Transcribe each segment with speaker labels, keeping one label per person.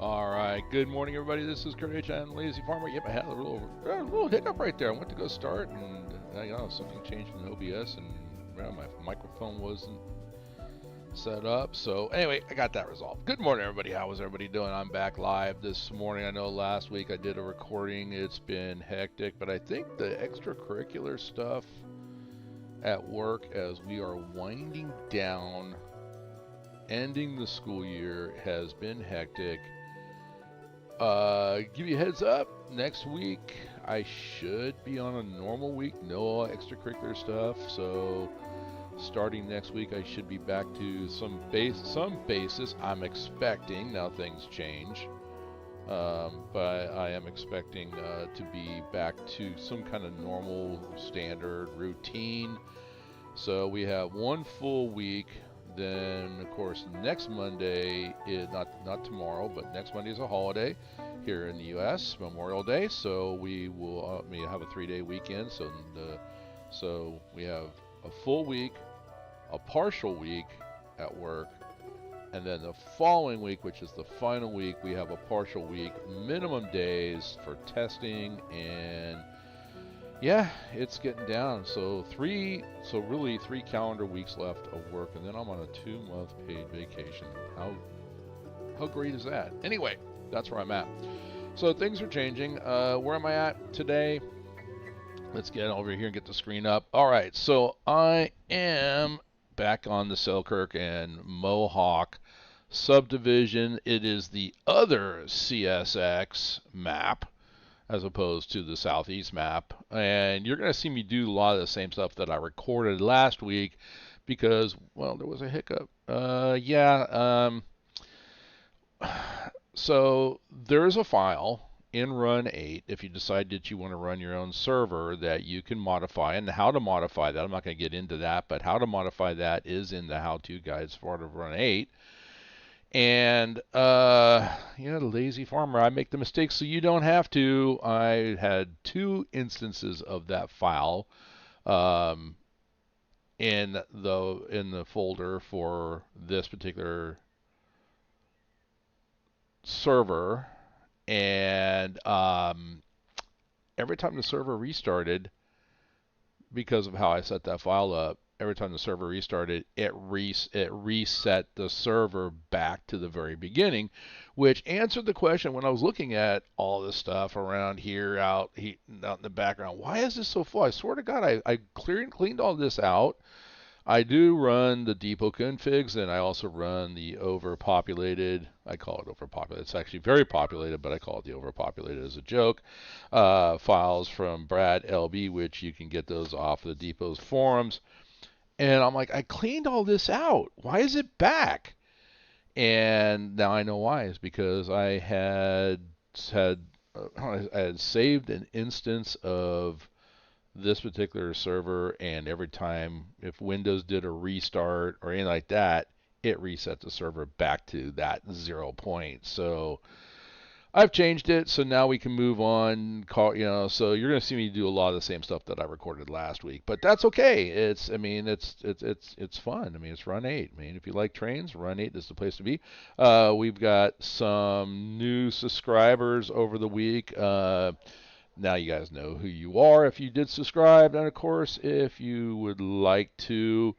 Speaker 1: All right. Good morning, everybody. This is Kurt H. and TheLazyFarmer. Yep, I had a little hiccup right there. I went to go start, and something changed in OBS, and my microphone wasn't set up. So anyway, I got that resolved. Good morning, everybody. How is everybody doing? I'm back live this morning. I know last week I did a recording. It's been hectic, but I think the extracurricular stuff at work, as we are winding down, ending the school year, has been hectic. Give you a heads up, next week I should be on a normal week, no extracurricular stuff. So starting next week I should be back to some basis. I'm expecting, now things change, but I am expecting to be back to some kind of normal standard routine. So we have one full week. Then, of course, next Monday is not tomorrow, but next Monday is a holiday here in the U.S., Memorial Day. So we will have a 3-day weekend. So we have a full week, a partial week at work, and then the following week, which is the final week, we have a partial week, minimum days for testing, and yeah, it's getting down. So really 3 calendar weeks left of work, and then I'm on a 2-month paid vacation. How great is that? Anyway, that's where I'm at. So things are changing. Where am I at today? Let's get over here and get the screen up. All right, so I am back on the Selkirk and Mohawk subdivision. It is the other CSX map, as opposed to the southeast map. And you're going to see me do a lot of the same stuff that I recorded last week because, well, there was a hiccup. So there is a file in Run8 if you decide that you want to run your own server that you can modify, and how to modify that. I'm not going to get into that, but how to modify that is in the how-to guides part of Run8. And the lazy farmer, I make the mistake so you don't have to. I had 2 instances of that file in the folder for this particular server, and every time the server restarted, because of how I set that file up, every time the server restarted, it reset the server back to the very beginning, which answered the question when I was looking at all this stuff around here out in the background. Why is this so full? I swear to God, I cleaned all this out. I do run the depot configs, and I also run the overpopulated. I call it overpopulated. It's actually very populated, but I call it the overpopulated as a joke. Files from Brad LB, which you can get those off the depot's forums. And I'm like, I cleaned all this out. Why is it back? And now I know why. It's because I had saved an instance of this particular server, and every time if Windows did a restart or anything like that, it reset the server back to that 0 point. So I've changed it, so now we can move on. So you're going to see me do a lot of the same stuff that I recorded last week, but that's okay. It's fun. I mean, it's Run8. I mean, if you like trains, Run8 is the place to be. We've got some new subscribers over the week. Now you guys know who you are if you did subscribe, and of course, if you would like to,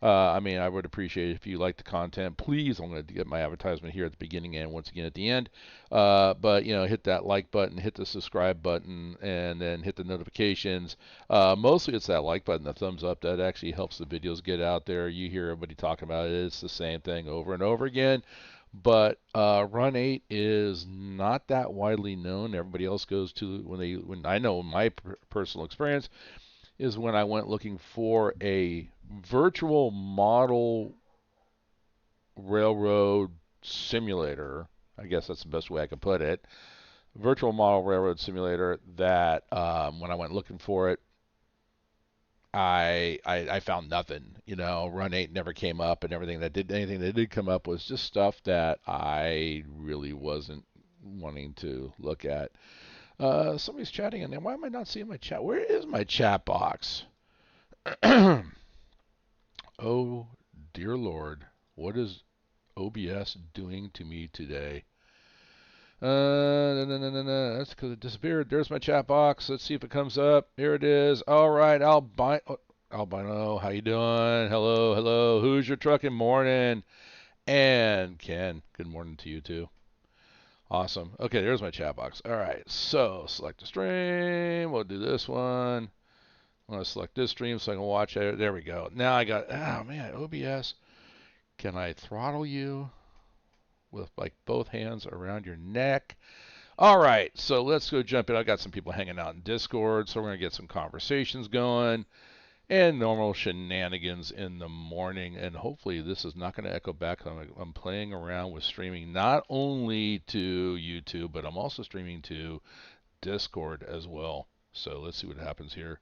Speaker 1: I would appreciate it if you like the content. Please, I'm going to get my advertisement here at the beginning and once again at the end. But hit that like button, hit the subscribe button, and then hit the notifications. Mostly it's that like button, the thumbs up, that actually helps the videos get out there. You hear everybody talking about it. It's the same thing over and over again. But Run8 is not that widely known. Everybody else goes to when I know my personal experience is when I went looking for a virtual model railroad simulator. I guess that's the best way I can put it. Virtual model railroad simulator that when I went looking for it, I found nothing. Run8 never came up, and anything that did come up was just stuff that I really wasn't wanting to look at. Somebody's chatting in there. Why am I not seeing my chat? Where is my chat box? Oh, dear Lord. What is OBS doing to me today? No. That's because it disappeared. There's my chat box. Let's see if it comes up. Here it is. All right, Albino, how you doing? Hello, hello. Who's your trucking morning? And Ken, good morning to you too. Awesome. Okay, there's my chat box. All right, so select the stream. We'll do this one. I'm going to select this stream so I can watch it. There we go. Now I got, oh man, OBS. Can I throttle you with like both hands around your neck? All right, so let's go jump in. I got some people hanging out in Discord, so we're going to get some conversations going and normal shenanigans in the morning. And hopefully this is not going to echo back. I'm playing around with streaming not only to YouTube, but I'm also streaming to Discord as well. So let's see what happens here.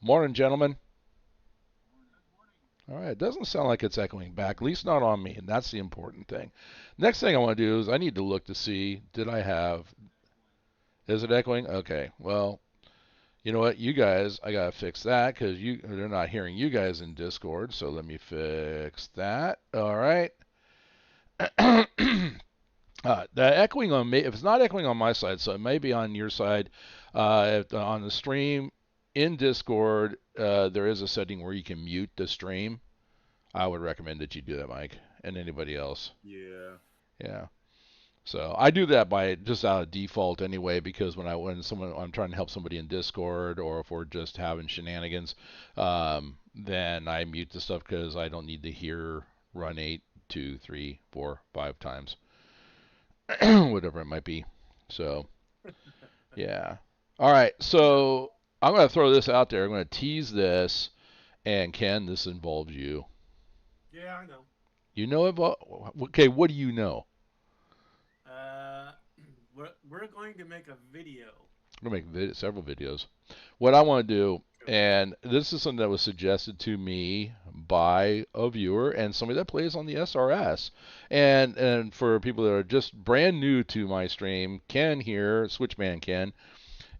Speaker 1: Morning, gentlemen. All right, it doesn't sound like it's echoing back, at least not on me, and that's the important thing. Next thing I want to do is I need to look to see, is it echoing? Okay, well, you know what, you guys, I got to fix that because they're not hearing you guys in Discord, so let me fix that. All right. The echoing on me, if it's not echoing on my side, so it may be on your side. On the stream in Discord, there is a setting where you can mute the stream. I would recommend that you do that, Mike, and anybody else.
Speaker 2: Yeah.
Speaker 1: Yeah. So I do that by just out of default anyway, because when I'm trying to help somebody in Discord, or if we're just having shenanigans, then I mute the stuff because I don't need to hear Run8 2, 3, 4, 5 times. Whatever it might be. So, yeah. All right. So I'm going to throw this out there. I'm going to tease this. And Ken, this involves you.
Speaker 2: Yeah, I know.
Speaker 1: You know about? Okay, what do you know?
Speaker 2: We're going to make a video.
Speaker 1: I'm going to make several videos. What I want to do, and this is something that was suggested to me by a viewer and somebody that plays on the SRS. And for people that are just brand new to my stream, Ken here, Switchman Ken,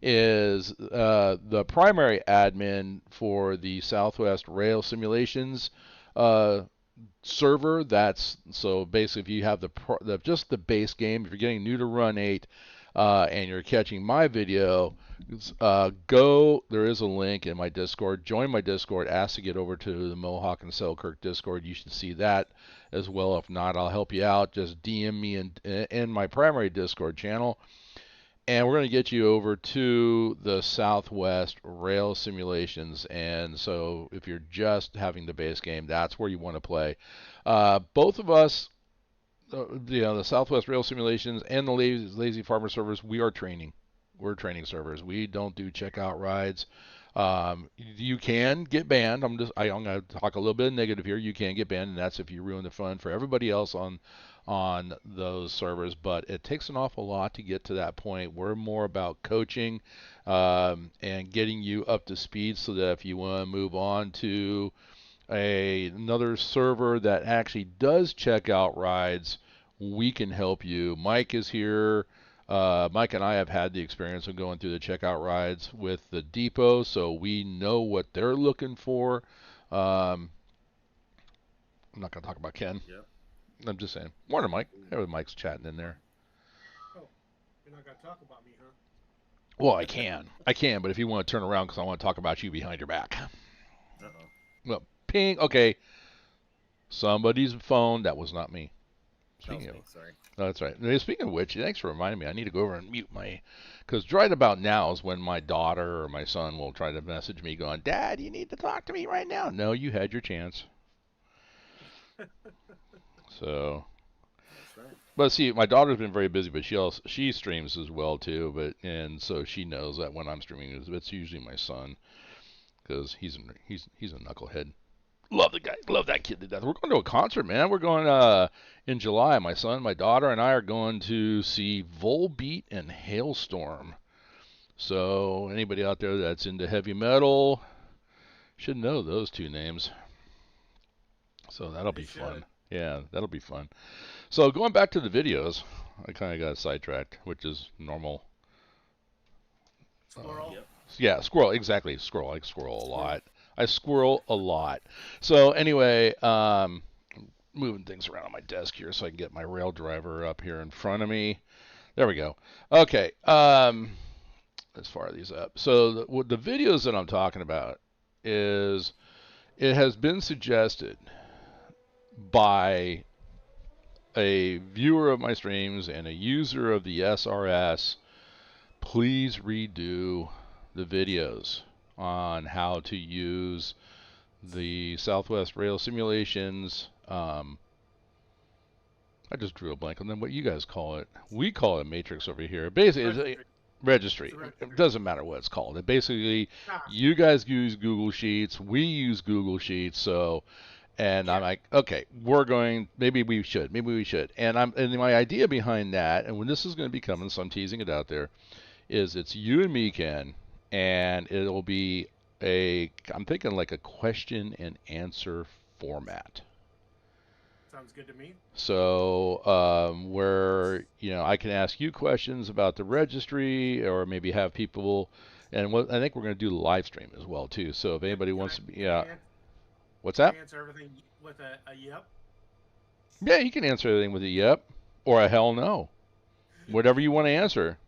Speaker 1: is the primary admin for the Southwest Rail Simulations server. That's so basically if you have just the base game, if you're getting new to Run8 and you're catching my video, there is a link in my Discord. Join my Discord. Ask to get over to the Mohawk and Selkirk Discord. You should see that as well. If not, I'll help you out. Just DM me in my primary Discord channel. And we're going to get you over to the Southwest Rail Simulations. And so if you're just having the base game, that's where you want to play. Both of us, the Southwest Rail Simulations and the LazyFarmer servers, we are training. We're training servers. We don't do checkout rides. You can get banned. I'm going to talk a little bit of negative here. You can get banned, and that's if you ruin the fun for everybody else on those servers. But it takes an awful lot to get to that point. We're more about coaching and getting you up to speed so that if you want to move on to another server that actually does checkout rides, we can help you. Mike is here. Mike and I have had the experience of going through the checkout rides with the depot, so we know what they're looking for. I'm not going to talk about Ken.
Speaker 2: Yep.
Speaker 1: I'm just saying. Morning, Mike. Hey, Mike's chatting in there.
Speaker 2: Oh, you're not going to talk about me, huh?
Speaker 1: Well, I can, but if you want to turn around because I want to talk about you behind your back.
Speaker 2: Uh-oh.
Speaker 1: Well, ping. Okay. Somebody's phone. That was not me.
Speaker 2: Sorry.
Speaker 1: No, that's right. Speaking of which, thanks for reminding me. I need to go over and mute because right about now is when my daughter or my son will try to message me going, Dad, you need to talk to me right now. No, you had your chance. So,
Speaker 2: that's right.
Speaker 1: But see, my daughter's been very busy, but she streams as well too. And so she knows that when I'm streaming, it's usually my son because he's a knucklehead. Love the guy. Love that kid to death. We're going to a concert, man. We're going in July. My son, my daughter, and I are going to see Volbeat and Hailstorm. So anybody out there that's into heavy metal should know those two names. So that'll be fun. Yeah, that'll be fun. So going back to the videos, I kind of got sidetracked, which is normal.
Speaker 2: Squirrel?
Speaker 1: Yeah, squirrel. Exactly. Squirrel. I squirrel a lot. I squirrel a lot. So anyway, moving things around on my desk here so I can get my rail driver up here in front of me. There we go. Okay. Let's fire these up. So the videos that I'm talking about is it has been suggested by a viewer of my streams and a user of the SRS, please redo the videos on how to use the Southwest Rail simulations. I just drew a blank on them. What you guys call it? We call it Matrix over here. Basically, it's registry. It doesn't matter what it's called. It basically, you guys use Google Sheets. We use Google Sheets. So, and I'm like, okay, maybe we should. And my idea behind that, and when this is going to be coming, so I'm teasing it out there, is it's you and me, Ken, and it'll be I'm thinking like a question and answer format.
Speaker 2: Sounds good to me.
Speaker 1: So where I can ask you questions about the registry, or maybe have people, and I think we're going to do the live stream as well too. So if anybody wants to, what's that?
Speaker 2: Answer everything with a yep.
Speaker 1: Yeah, you can answer everything with a yep or a hell no, whatever you want to answer.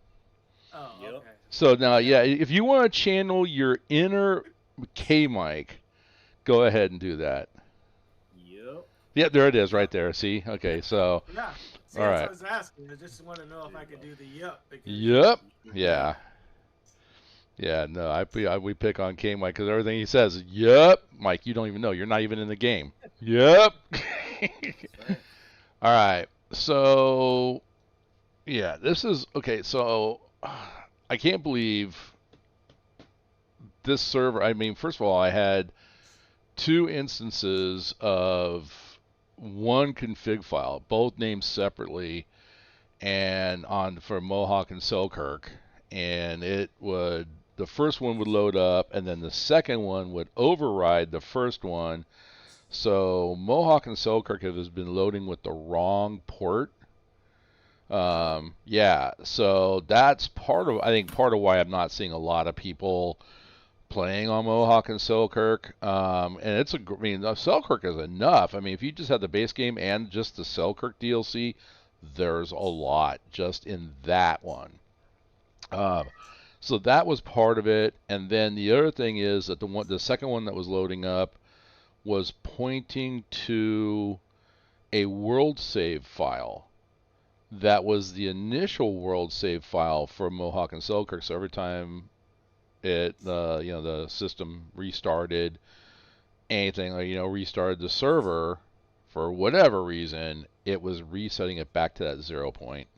Speaker 2: Oh, yep. Okay.
Speaker 1: So now, if you want to channel your inner K Mike, go ahead and do that. Yep, there it is right there. See? Okay, so.
Speaker 2: Yeah. See,
Speaker 1: all right.
Speaker 2: I was asking. I just want to know if I could do the yep.
Speaker 1: Yep. Yeah. Yeah, no, we pick on K Mike because everything he says is, yep. Mike, you don't even know. You're not even in the game. Yep. All right. So, yeah, this is, okay, so I can't believe this server. I mean, first of all, I had 2 instances of one config file, both named separately, and for Mohawk and Selkirk, and the first one would load up, and then the second one would override the first one. So Mohawk and Selkirk has been loading with the wrong port. Yeah, so that's part of why I'm not seeing a lot of people playing on Mohawk and Selkirk, and Selkirk is enough. I mean, if you just have the base game and just the Selkirk DLC, there's a lot just in that one. So that was part of it, and then the other thing is that the second one that was loading up was pointing to a world save file that was the initial world save file for Mohawk and Selkirk. So every time the system restarted restarted the server for whatever reason, it was resetting it back to that 0 point.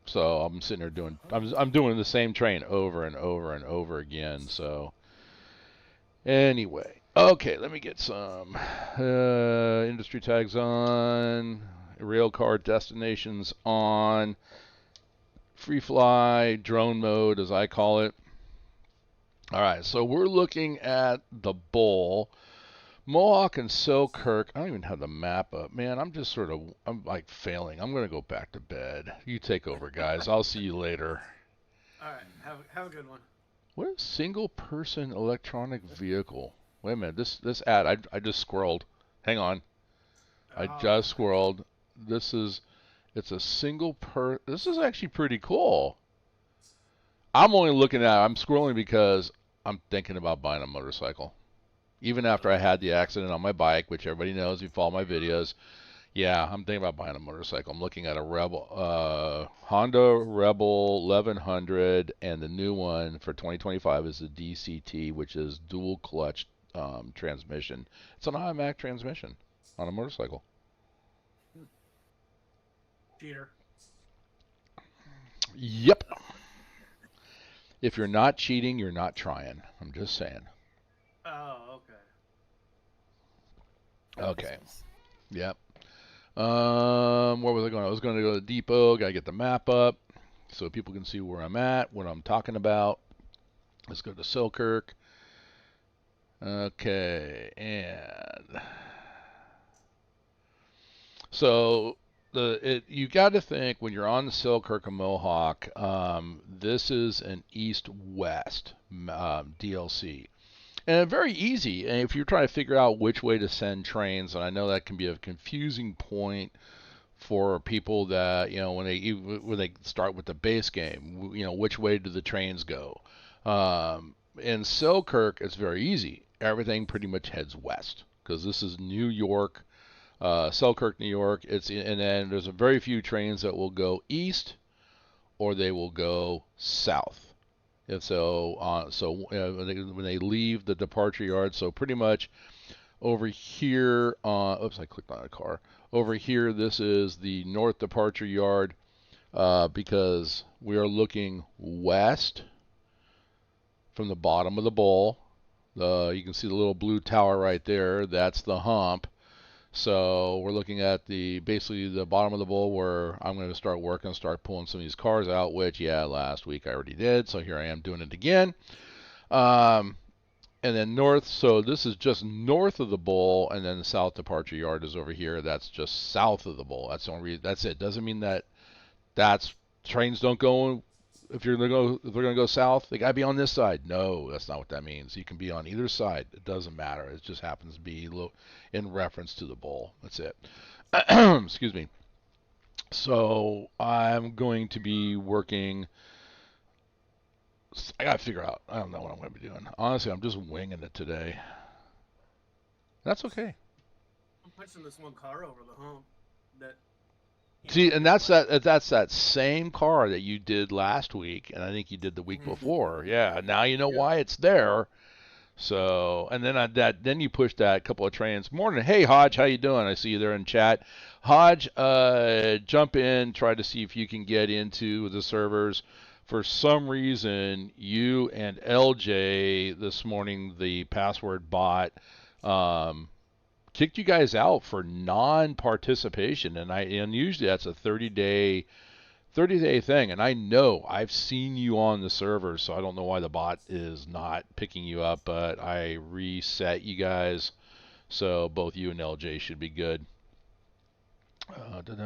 Speaker 1: So I'm sitting there I'm doing the same train over and over and over again. So anyway, okay, let me get some industry tags on, railcar destinations on, free fly, drone mode as I call it. All right, so we're looking at the bowl. Mohawk and Selkirk. I don't even have the map up. Man, I'm like failing. I'm going to go back to bed. You take over, guys. I'll see you later.
Speaker 2: All right, have a good one.
Speaker 1: What is single-person electronic vehicle? Wait a minute. This ad, I just squirreled. Hang on. I just squirreled. It's a this is actually pretty cool. I'm scrolling because I'm thinking about buying a motorcycle. Even after I had the accident on my bike, which everybody knows if you follow my videos, yeah, I'm thinking about buying a motorcycle. I'm looking at a Honda Rebel 1100, and the new one for 2025 is the DCT, which is dual clutch transmission. It's an automatic transmission on a motorcycle.
Speaker 2: Cheater.
Speaker 1: Yep. If you're not cheating, you're not trying. I'm just saying.
Speaker 2: Oh, okay.
Speaker 1: Okay. Yep. Where was I going? I was going to go to the depot. Got to get the map up so people can see where I'm at, what I'm talking about. Let's go to Selkirk. Okay, and so you got to think when you're on the Selkirk and Mohawk, this is an east-west DLC. And very easy. And if you're trying to figure out which way to send trains, and I know that can be a confusing point for people that, when they start with the base game, which way do the trains go? In Selkirk, it's very easy. Everything pretty much heads west because this is New York, Selkirk, New York. And then there's a very few trains that will go east or they will go south. And so when they leave the departure yard, so pretty much over here, oops, I clicked on a car. Over here, this is the north departure yard because we are looking west from the bottom of the bowl. You can see the little blue tower right there. That's the hump. So we're looking at basically the bottom of the bowl where I'm going to start working, start pulling some of these cars out, which, yeah, last week I already did. So here I am doing it again. And then north, so this is just north of the bowl, and then the south departure yard is over here. That's just south of the bowl. That's the only reason. That's it. Doesn't mean that's trains don't go. If they're gonna go south, they gotta be on this side. No, that's not what that means. You can be on either side. It doesn't matter. It just happens to be in reference to the bowl. That's it. Excuse me. So I'm going to be working. I gotta figure out. I don't know what I'm gonna be doing. Honestly, I'm just winging it today. That's okay.
Speaker 2: I'm pushing this one car over the hump.
Speaker 1: See, and that's that same car that you did last week, and I think you did the week before. Yeah, now you know why it's there. So, and then you push that couple of trains. Morning, hey Hodge, how you doing? I see you there in chat. Hodge, jump in, try to see if you can get into the servers. For some reason, you and LJ this morning, the password bot, kicked you guys out for non-participation, and usually that's a 30-day thing. And I know I've seen you on the server, so I don't know why the bot is not picking you up. But I reset you guys, so both you and LJ should be good. What am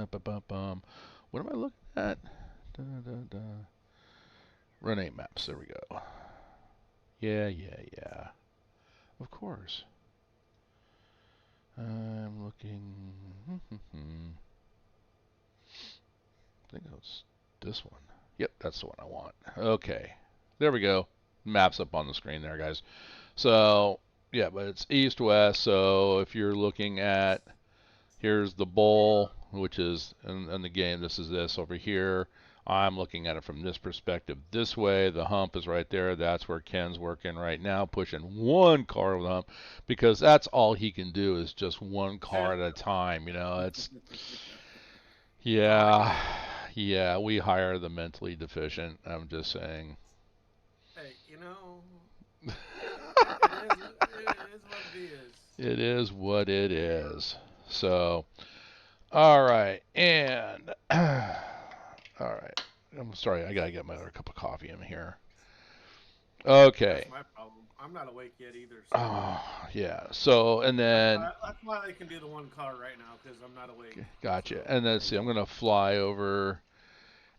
Speaker 1: I looking at? Run8 maps. There we go. Yeah. Of course. I'm looking. I think it's this one. Yep, that's the one I want. Okay. There we go. Maps up on the screen there, guys. So, yeah, but it's east-west. So if you're looking at, here's the bowl, which is in the game. This is this over here. I'm looking at it from this perspective this way. The hump is right there. That's where Ken's working right now, pushing one car over the hump because that's all he can do is just one car at a time. It's yeah, we hire the mentally deficient. I'm just saying.
Speaker 2: Hey,
Speaker 1: it is what it is. So, all right, and all right. I'm sorry, I gotta get my other cup of coffee in here. Okay.
Speaker 2: That's my problem. I'm not awake yet either. So.
Speaker 1: Oh, yeah. So, and then...
Speaker 2: That's why I can do the one car right now, because I'm not awake.
Speaker 1: Gotcha. So, and then, see, I'm going to fly over.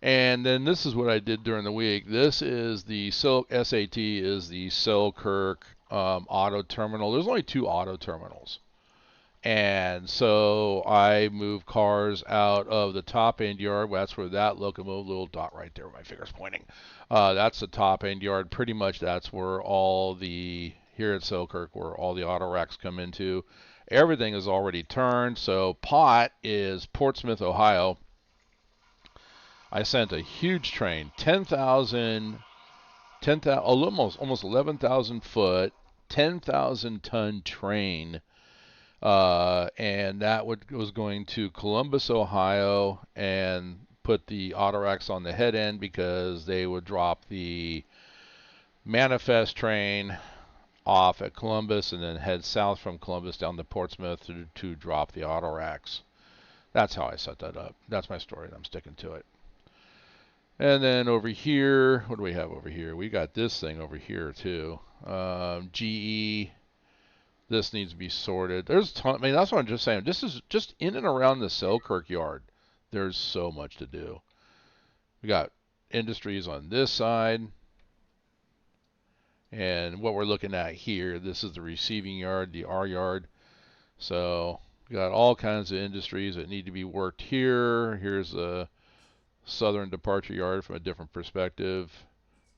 Speaker 1: And then this is what I did during the week. This is the SAT is the Selkirk auto terminal. There's only 2 auto terminals. And so I move cars out of the top end yard. That's where that locomotive, little dot right there where my finger's pointing. That's the top end yard. Pretty much that's where here at Selkirk, where all the auto racks come into. Everything is already turned. So pot is Portsmouth, Ohio. I sent a huge train, 10,000, almost 11,000 foot, 10,000 ton train. And that was going to Columbus, Ohio, and put the auto racks on the head end because they would drop the manifest train off at Columbus and then head south from Columbus down to Portsmouth to drop the auto racks. That's how I set that up. That's my story, and I'm sticking to it. And then over here, what do we have over here? We got this thing over here too. GE. This needs to be sorted. There's a ton. I mean, that's what I'm just saying. This is just in and around the Selkirk yard. There's so much to do. We got industries on this side. And what we're looking at here, this is the receiving yard, the R yard. So We got all kinds of industries that need to be worked here. Here's a southern departure yard from a different perspective.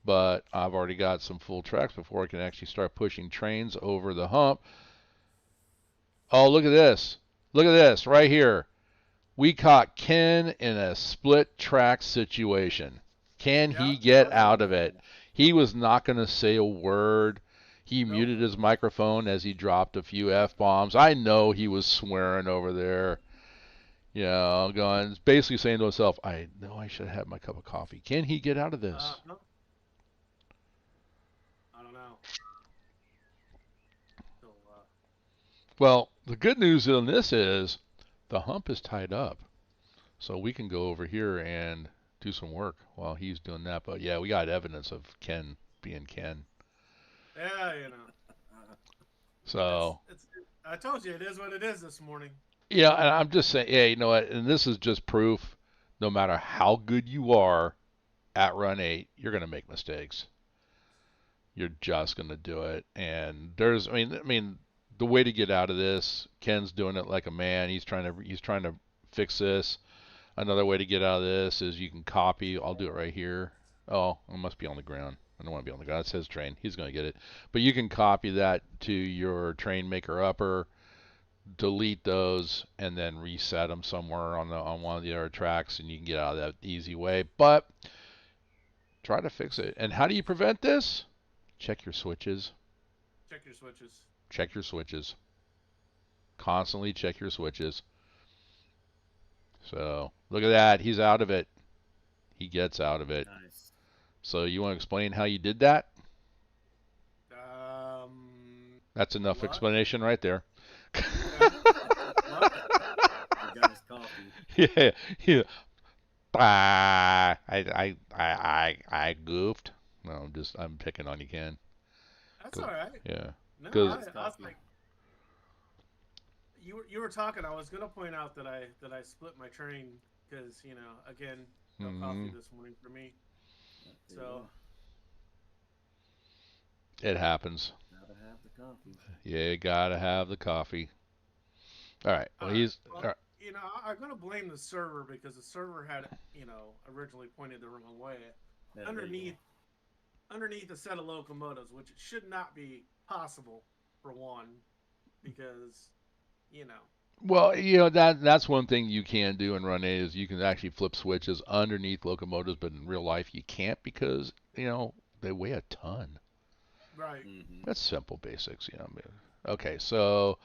Speaker 1: But I've already got some full tracks before I can actually start pushing trains over the hump. Oh, look at this. Look at this right here. We caught Ken in a split track situation. Can he get out of it? He was not going to say a word. He muted his microphone as he dropped a few F-bombs. I know he was swearing over there. You know, going, basically saying to himself, I know I should have had my cup of coffee. Can he get out of this?
Speaker 2: No. I don't know. So,
Speaker 1: Well, the good news on this is the hump is tied up. So we can go over here and do some work while he's doing that. But yeah, we got evidence of Ken being Ken.
Speaker 2: yeah, you know.
Speaker 1: So
Speaker 2: I told you it is what it is this morning.
Speaker 1: yeah, and I'm just saying, yeah, you know what? And this is just proof. No matter how good you are at Run8, you're gonna make mistakes. You're just gonna do it. And there's, I mean, the way to get out of this, Ken's doing it like a man. He's trying to fix this. Another way to get out of this is you can copy. I'll do it right here. Oh, it must be on the ground. I don't want to be on the ground. It says train. He's going to get it. But you can copy that to your train maker upper, delete those, and then reset them somewhere on one of the other tracks, and you can get out of that easy way. But try to fix it. And how do you prevent this? Check your switches.
Speaker 2: Check your switches.
Speaker 1: Check your switches. Constantly check your switches. So look at that. He's out of it. He gets out of it.
Speaker 3: Nice.
Speaker 1: So you want to explain how you did that? That's enough explanation right there.
Speaker 3: He got his coffee.
Speaker 1: Yeah. I goofed. No, I'm picking on you, Ken.
Speaker 2: That's all right.
Speaker 1: Yeah.
Speaker 2: No,
Speaker 1: 'Cause-
Speaker 2: I was like, you were talking. I was gonna point out that I split my train because again, no coffee this morning for me. So
Speaker 1: it happens.
Speaker 3: Gotta have the coffee.
Speaker 1: Yeah, gotta have the coffee. All right. Well, all right.
Speaker 2: I'm gonna blame the server because the server had originally pointed the wrong way. Underneath a set of locomotives, which should not be possible for one, because
Speaker 1: Well, that's one thing you can do in Run8 is you can actually flip switches underneath locomotives, but in real life you can't because they weigh a ton.
Speaker 2: Right.
Speaker 3: Mm-hmm.
Speaker 1: That's simple basics, Okay, so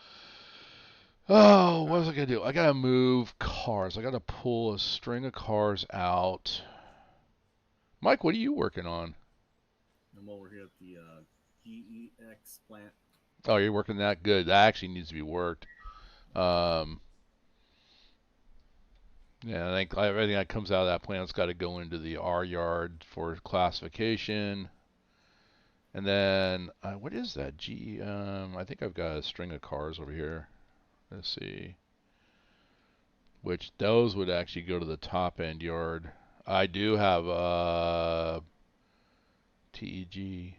Speaker 1: what was I gonna do? I gotta move cars. I gotta pull a string of cars out. Mike, what are you working on?
Speaker 3: I'm over here at the GEX plant.
Speaker 1: Oh, you're working that? Good. That actually needs to be worked. Yeah, I think everything that comes out of that plant's got to go into the R yard for classification. And then, what is that? I think I've got a string of cars over here. Let's see. Which those would actually go to the top end yard. I do have TEG.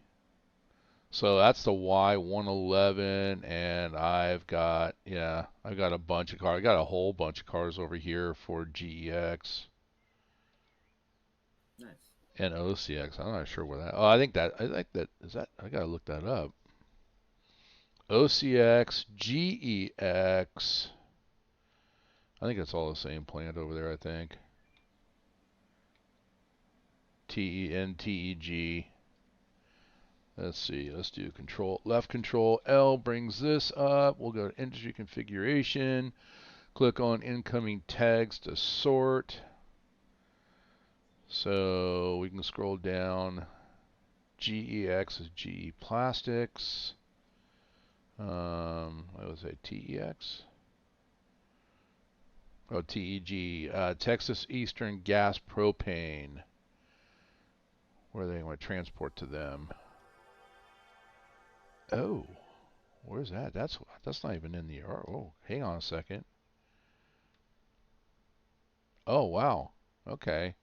Speaker 1: So that's the Y111, and I've got a bunch of cars. I got a whole bunch of cars over here for GEX.
Speaker 3: Nice.
Speaker 1: And OCX. I'm not sure where that. Oh, I think that is that. I gotta look that up. OCX, GEX. I think it's all the same plant over there. I think. TEG. Let's see, let's do left control L brings this up. We'll go to industry configuration, click on incoming tags to sort. So we can scroll down. GEX is GE Plastics. I would say TEX. Oh, TEG, Texas Eastern Gas Propane. Where are they going to transport to them? Oh, where's that? That's not even in the R. Oh, hang on a second. Oh, wow. Okay.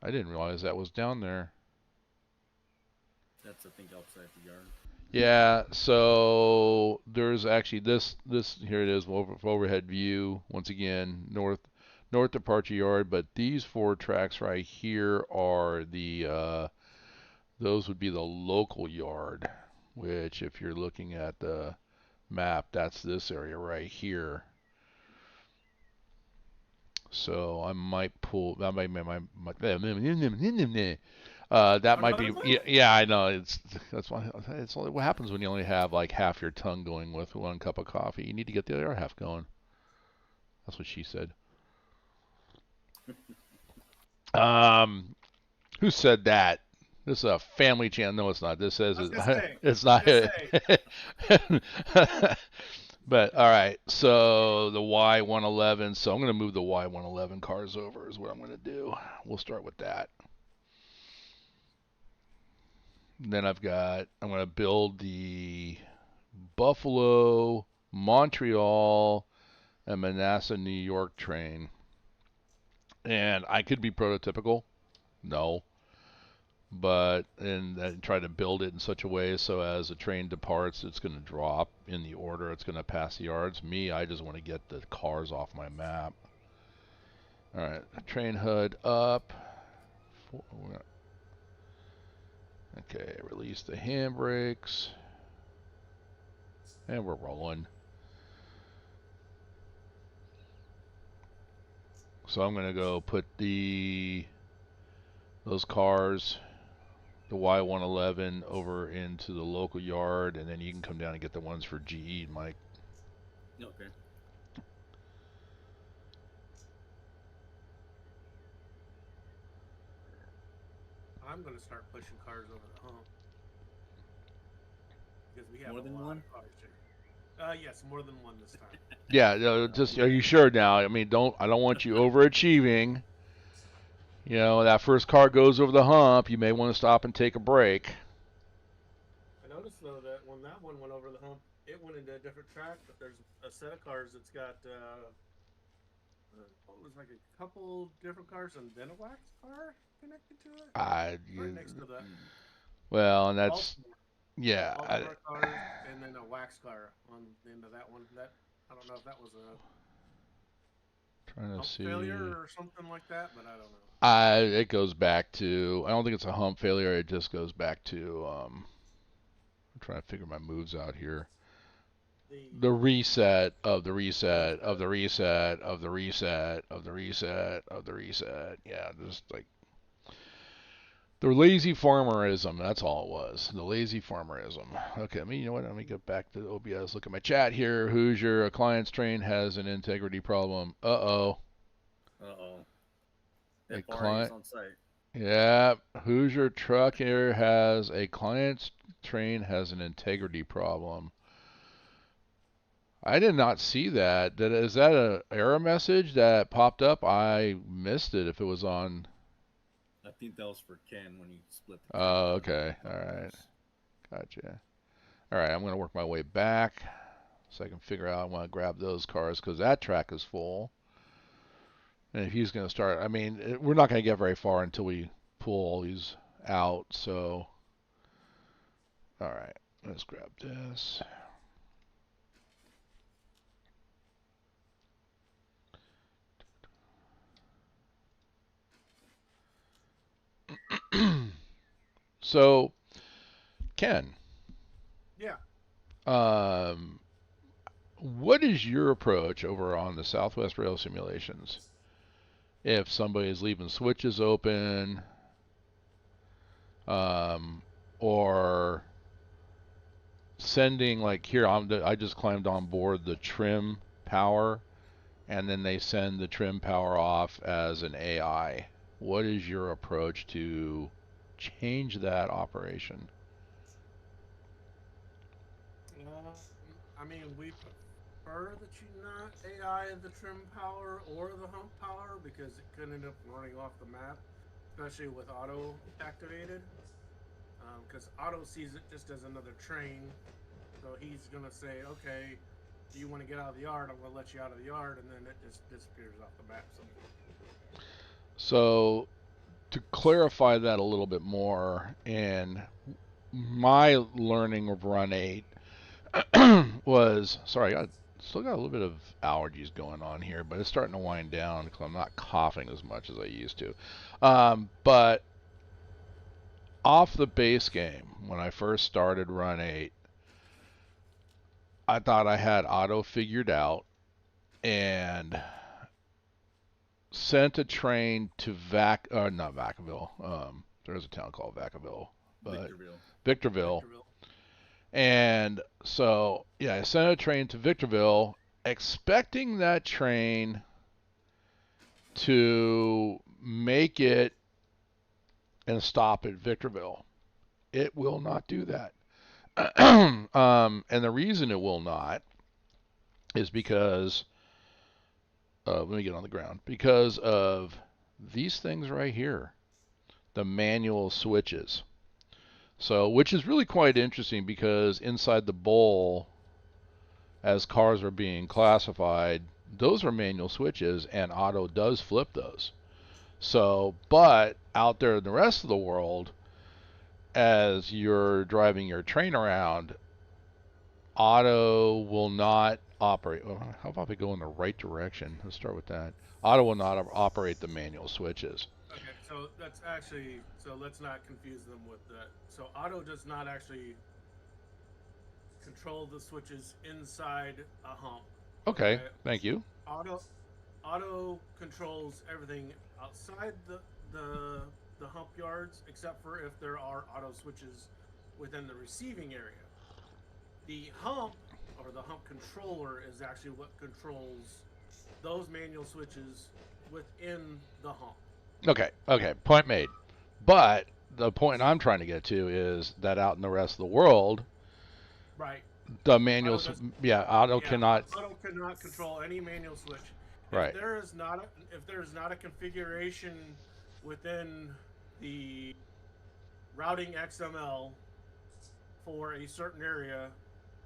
Speaker 1: I didn't realize that was down there.
Speaker 3: That's, I think, outside the yard.
Speaker 1: Yeah, so there's actually this here it is overhead view once again north departure yard, but these 4 tracks right here are those would be the local yard, which if you're looking at the map, that's this area right here. So I might pull that might that might be yeah, I know that's why it's only what happens when you only have like half your tongue going with 1 cup of coffee. You need to get the other half going. That's what she said. Um, who said that? This is a family channel. No, it's not. This says it's not. But all right, so the Y111. So I'm going to move the Y111 cars over. Is what I'm going to do. We'll start with that. And then I'm going to build the Buffalo, Montreal, and Manassas, New York train. And I could be prototypical, no, but and try to build it in such a way so as the train departs, it's going to drop in the order it's going to pass the yards. Me, I just want to get the cars off my map. All right, train HUD up. Okay, release the handbrakes. And we're rolling. So I'm going to go put those cars, the Y111, over into the local yard, and then you can come down and get the ones for GE, Mike.
Speaker 3: Okay.
Speaker 2: I'm going to start pushing cars over the hump. Because we have
Speaker 3: more than one?
Speaker 2: Cars here. Yes, more than one this time.
Speaker 1: Yeah, just are you sure now? I mean, I don't want you overachieving. You know, that first car goes over the hump, you may want to stop and take a break.
Speaker 2: I noticed though that when that one went over the hump, it went into a different track, but there's a set of cars that's got it was like a couple different cars and then a wax car connected to it. Right next to that.
Speaker 1: Well, and that's yeah.
Speaker 2: Cars and then a wax car on the end of that one. That I don't know if that was a
Speaker 1: trying to see
Speaker 2: failure or something like that, but I don't know.
Speaker 1: It goes back to, I don't think it's a hump failure. It just goes back to I'm trying to figure my moves out here. The reset of the reset of the reset of the reset of the reset of the reset. Yeah, just like the lazy farmerism. That's all it was. The lazy farmerism. Okay, you know what? Let me get back to OBS. Look at my chat here. Hoosier, a client's train has an integrity problem. Uh-oh. A client
Speaker 3: on site.
Speaker 1: Yeah, Hoosier truck here has a client's train has an integrity problem. I did not see that. Is that an error message that popped up? I missed it if it was on.
Speaker 3: I think that was for Ken when he split the
Speaker 1: Oh, okay. All right. Gotcha. All right, I'm going to work my way back so I can figure out I want to grab those cars because that track is full. And if he's going to start, I mean, we're not going to get very far until we pull all these out. So, all right, let's grab this. So, Ken.
Speaker 2: Yeah.
Speaker 1: What is your approach over on the Southwest Rail simulations? If somebody is leaving switches open, or sending like here, I just climbed on board the trim power, and then they send the trim power off as an AI. What is your approach to change that operation?
Speaker 2: I mean, we prefer that you not AI the trim power or the hump power because it could end up running off the map, especially with auto activated. Because auto sees it just as another train, so he's gonna say, "Okay, do you want to get out of the yard? I'm gonna let you out of the yard," and then it just disappears off the map.
Speaker 1: So to clarify that a little bit more, and my learning of Run 8 was, sorry, I still got a little bit of allergies going on here, but it's starting to wind down because I'm not coughing as much as I used to. But off the base game, when I first started Run 8, I thought I had auto figured out and sent a train to not Vacaville. There's a town called Vacaville, but
Speaker 3: Victorville.
Speaker 1: Victorville.
Speaker 2: Victorville.
Speaker 1: And so, yeah, I sent a train to Victorville, expecting that train to make it and stop at Victorville. It will not do that. And the reason it will not is because, let me get on the ground, because of these things right here, the manual switches. So, which is really quite interesting because inside the bowl, as cars are being classified, those are manual switches, and auto does flip those. So, but out there in the rest of the world, as you're driving your train around, auto will not operate. Well, how about we go in the right direction? Let's start with that. Auto will not operate the manual switches.
Speaker 2: Okay, so that's actually, so let's not confuse them with that. So auto does not actually control the switches inside a hump.
Speaker 1: Okay, thank you.
Speaker 2: Auto auto controls everything outside the hump yards, except for if there are auto switches within the receiving area. The hump or the hump controller is actually what controls those manual switches within the hump.
Speaker 1: Okay, point made. But the point I'm trying to get to is that out in the rest of the world,
Speaker 2: Right.
Speaker 1: the manuals, auto cannot.
Speaker 2: Auto cannot control any manual switch.
Speaker 1: Right.
Speaker 2: If there is not a configuration within the routing XML for a certain area,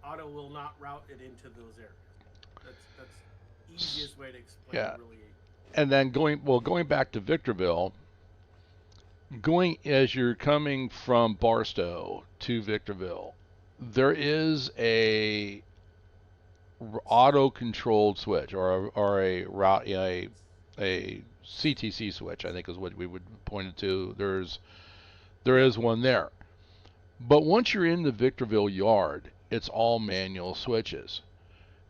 Speaker 2: auto will not route it into those areas. That's the easiest way to explain it, really.
Speaker 1: And then going back to Victorville, as you're coming from Barstow to Victorville, there is a auto-controlled switch or a route a CTC switch, I think is what we would point it to. There is one there. But once you're in the Victorville yard, it's all manual switches.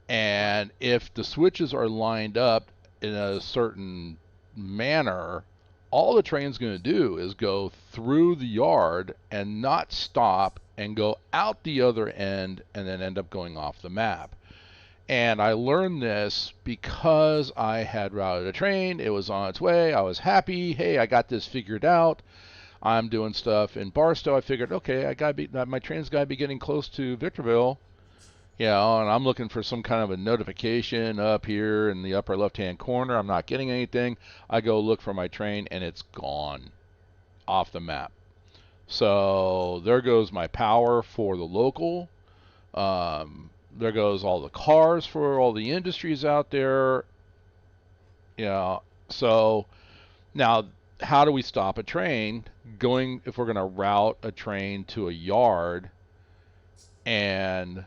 Speaker 1: And if the switches are lined up in a certain manner, all the train's going to do is go through the yard and not stop and go out the other end and then end up going off the map. And I learned this because I had routed a train. It was on its way. I was happy. Hey, I got this figured out. I'm doing stuff in Barstow. I figured, okay, my train's got to be getting close to Victorville. And I'm looking for some kind of a notification up here in the upper left-hand corner. I'm not getting anything. I go look for my train, and it's gone off the map. So there goes my power for the local. There goes all the cars for all the industries out there. So now how do we stop a train if we're going to route a train to a yard and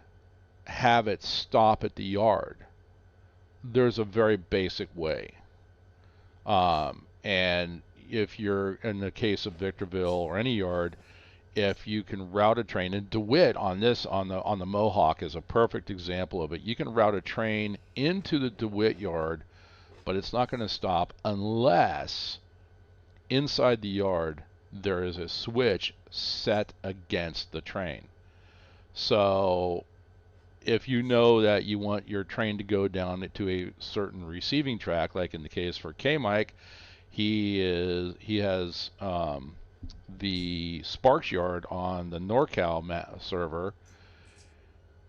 Speaker 1: have it stop at the yard? There's a very basic way. And if you're in the case of Victorville or any yard, if you can route a train, and DeWitt on the Mohawk is a perfect example of it. You can route a train into the DeWitt yard, but it's not going to stop unless inside the yard there is a switch set against the train. So if you know that you want your train to go down to a certain receiving track, like in the case for K-Mike, he has the Sparks yard on the NorCal server.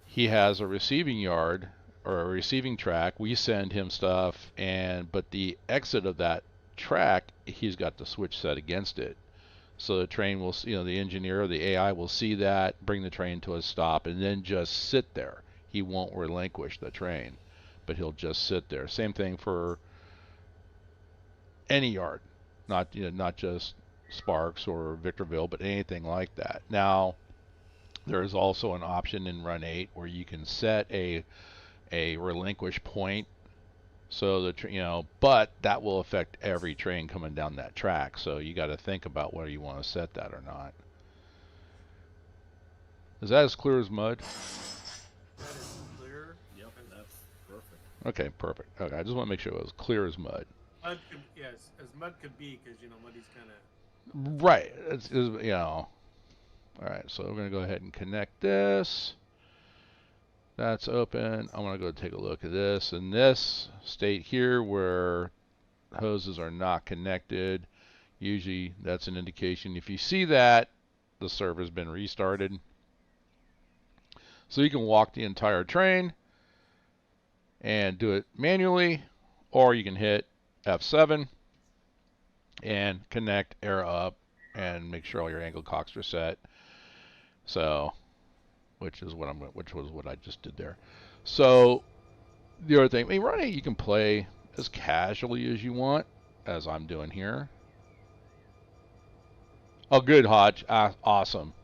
Speaker 1: He has a receiving yard or a receiving track. We send him stuff, but the exit of that track, he's got the switch set against it. So the train will, the engineer or the AI will see that, bring the train to a stop, and then just sit there. He won't relinquish the train, but he'll just sit there. Same thing for any yard, not just Sparks or Victorville, but anything like that. Now, There is also an option in Run 8 where you can set a relinquish point, so but that will affect every train coming down that track. So you got to think about whether you want to set that or not. Is that as clear as mud?
Speaker 2: That is clear.
Speaker 3: Yep, that's perfect.
Speaker 1: Okay, perfect. Okay, I just want to make sure it was clear as mud.
Speaker 2: Mud could, yes, as mud could be, because Muddy's kind of
Speaker 1: Right. It's All right, so we're going to go ahead and connect this. That's open. I'm going to go take a look at this. In this state here where hoses are not connected, usually that's an indication. If you see that, the server's been restarted. So you can walk the entire train and do it manually, or you can hit F7 and connect, air up, and make sure all your angle cocks are set. So, which was what I just did there. So the other thing, I mean, Run 8 you can play as casually as you want, as I'm doing here. Oh, good, Hodge. Awesome.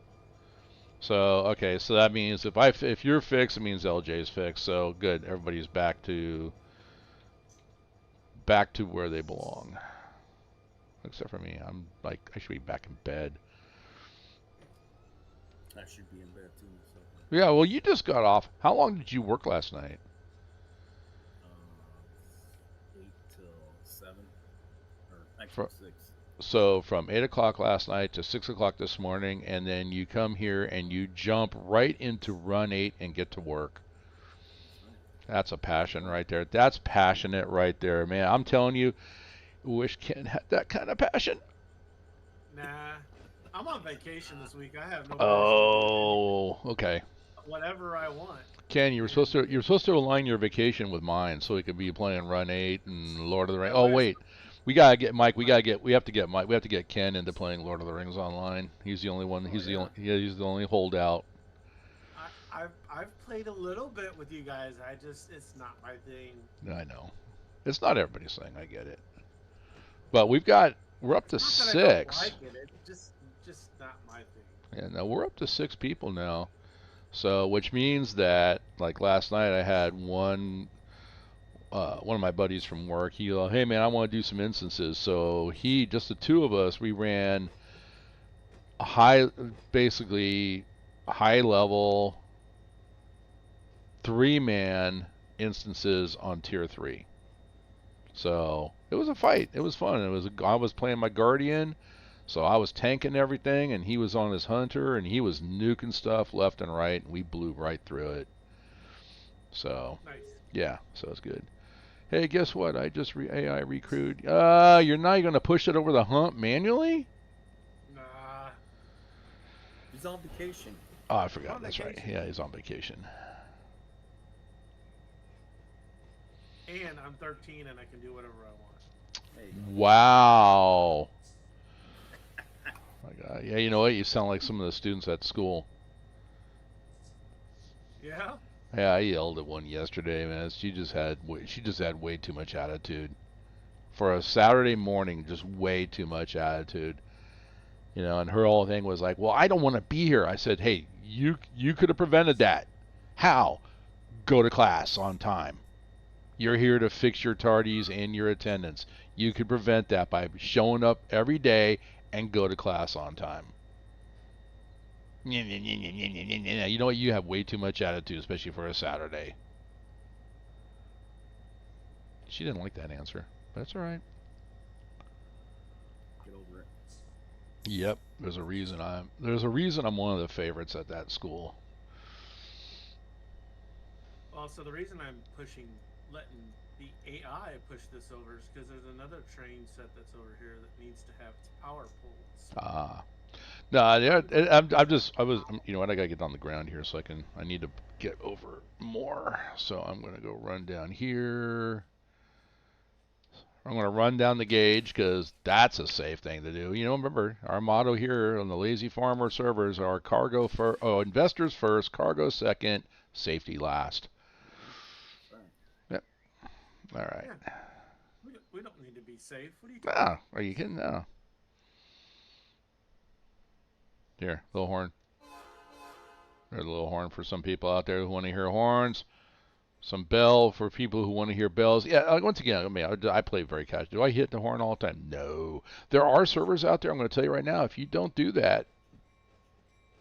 Speaker 1: So, okay, so that means if you're fixed, it means LJ's fixed. So, good. Everybody's back to where they belong. Except for me. I should be back in bed.
Speaker 3: I should be in bed too. So.
Speaker 1: Yeah, well, you just got off. How long did you work last night?
Speaker 3: 8 till 7, or actually 6.
Speaker 1: So from 8 o'clock last night to 6 o'clock this morning, and then you come here and you jump right into Run 8 and get to work. That's a passion right there. That's passionate right there, man. I'm telling you, wish Ken had that kind of passion.
Speaker 2: Nah, I'm on vacation this week. I have no.
Speaker 1: Oh, okay.
Speaker 2: Whatever I want.
Speaker 1: Ken, you're supposed to align your vacation with mine, so we could be playing Run 8 and Lord of the Rings. Oh wait, we gotta get Mike. We have to get Mike. We have to get Ken into playing Lord of the Rings online. He's the only one. He's the only holdout.
Speaker 2: I've played a little bit with you guys. It's not my thing.
Speaker 1: I know, it's not everybody's thing. I get it, but we're up to 6.
Speaker 2: I don't like it. It's just not my thing.
Speaker 1: Yeah, no, we're up to 6 people now. So, which means that, like last night, I had one of my buddies from work. He, hey man, I want to do some instances. So just the two of us, we ran basically high level 3-man instances on tier 3. So it was a fight. It was fun. I was playing my Guardian. So I was tanking everything, and he was on his hunter, and he was nuking stuff left and right, and we blew right through it. So,
Speaker 2: nice.
Speaker 1: Yeah, so it's good. Hey, guess what? I just AI recruit. You're not going to push it over the hump manually?
Speaker 2: Nah.
Speaker 3: He's on vacation.
Speaker 1: Oh, I forgot. That's right. Yeah, he's on vacation.
Speaker 2: And I'm 13, and I can do whatever I want.
Speaker 1: Wow. My God. Yeah, you know what? You sound like some of the students at school.
Speaker 2: Yeah?
Speaker 1: Yeah, I yelled at one yesterday, man. She just had way too much attitude. For a Saturday morning, just way too much attitude. And her whole thing was like, well, I don't want to be here. I said, hey, you could have prevented that. How? Go to class on time. You're here to fix your tardies and your attendance. You could prevent that by showing up every day and go to class on time. You know what? You have way too much attitude, especially for a Saturday. She didn't like that answer. That's all right.
Speaker 3: Get over it.
Speaker 1: Yep. There's a reason I'm one of the favorites at that school.
Speaker 2: Well, so the reason I'm letting the AI push this over is because there's another train set that's over here that needs to have its power poles.
Speaker 1: No, yeah, you know what? I gotta get on the ground here, so I need to get over more. So I'm gonna go run down here. I'm gonna run down the gauge because that's a safe thing to do. Remember our motto here on the LazyFarmer servers are investors first, cargo second, safety last. Yep. All right.
Speaker 2: Yeah. We don't need to be safe. What are you talking about?
Speaker 1: Are you kidding? No. Here, little horn. There's a little horn for some people out there who want to hear horns. Some bell for people who want to hear bells. Yeah, once again, I mean, I play very casual. Do I hit the horn all the time? No. There are servers out there, I'm going to tell you right now, if you don't do that,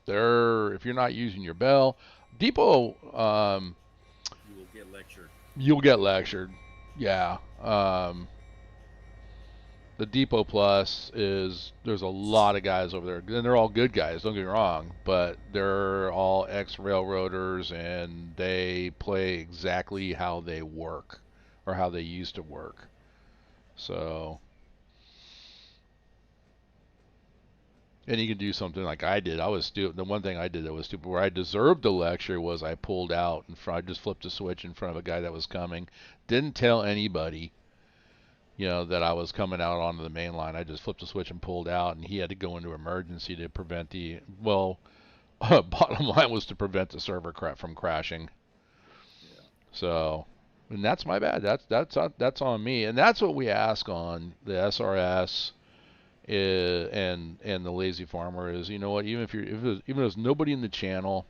Speaker 1: if you're not using your bell, Depot,
Speaker 3: You will get lectured.
Speaker 1: you'll get lectured. Yeah. The Depot Plus there's a lot of guys over there, and they're all good guys, don't get me wrong, but they're all ex-railroaders, and they play exactly how they work, or how they used to work. So, and you can do something like I did. I was stupid. The one thing I did that was stupid, where I deserved the lecture, was I pulled out in front. I just flipped a switch in front of a guy that was coming. Didn't tell anybody, that I was coming out onto the main line. I just flipped a switch and pulled out, and he had to go into emergency to prevent bottom line was to prevent the server from crashing.
Speaker 3: Yeah.
Speaker 1: So, and that's my bad. That's on me, and that's what we ask on the SRS and the TheLazyFarmer is, you know what? Even if there's nobody in the channel,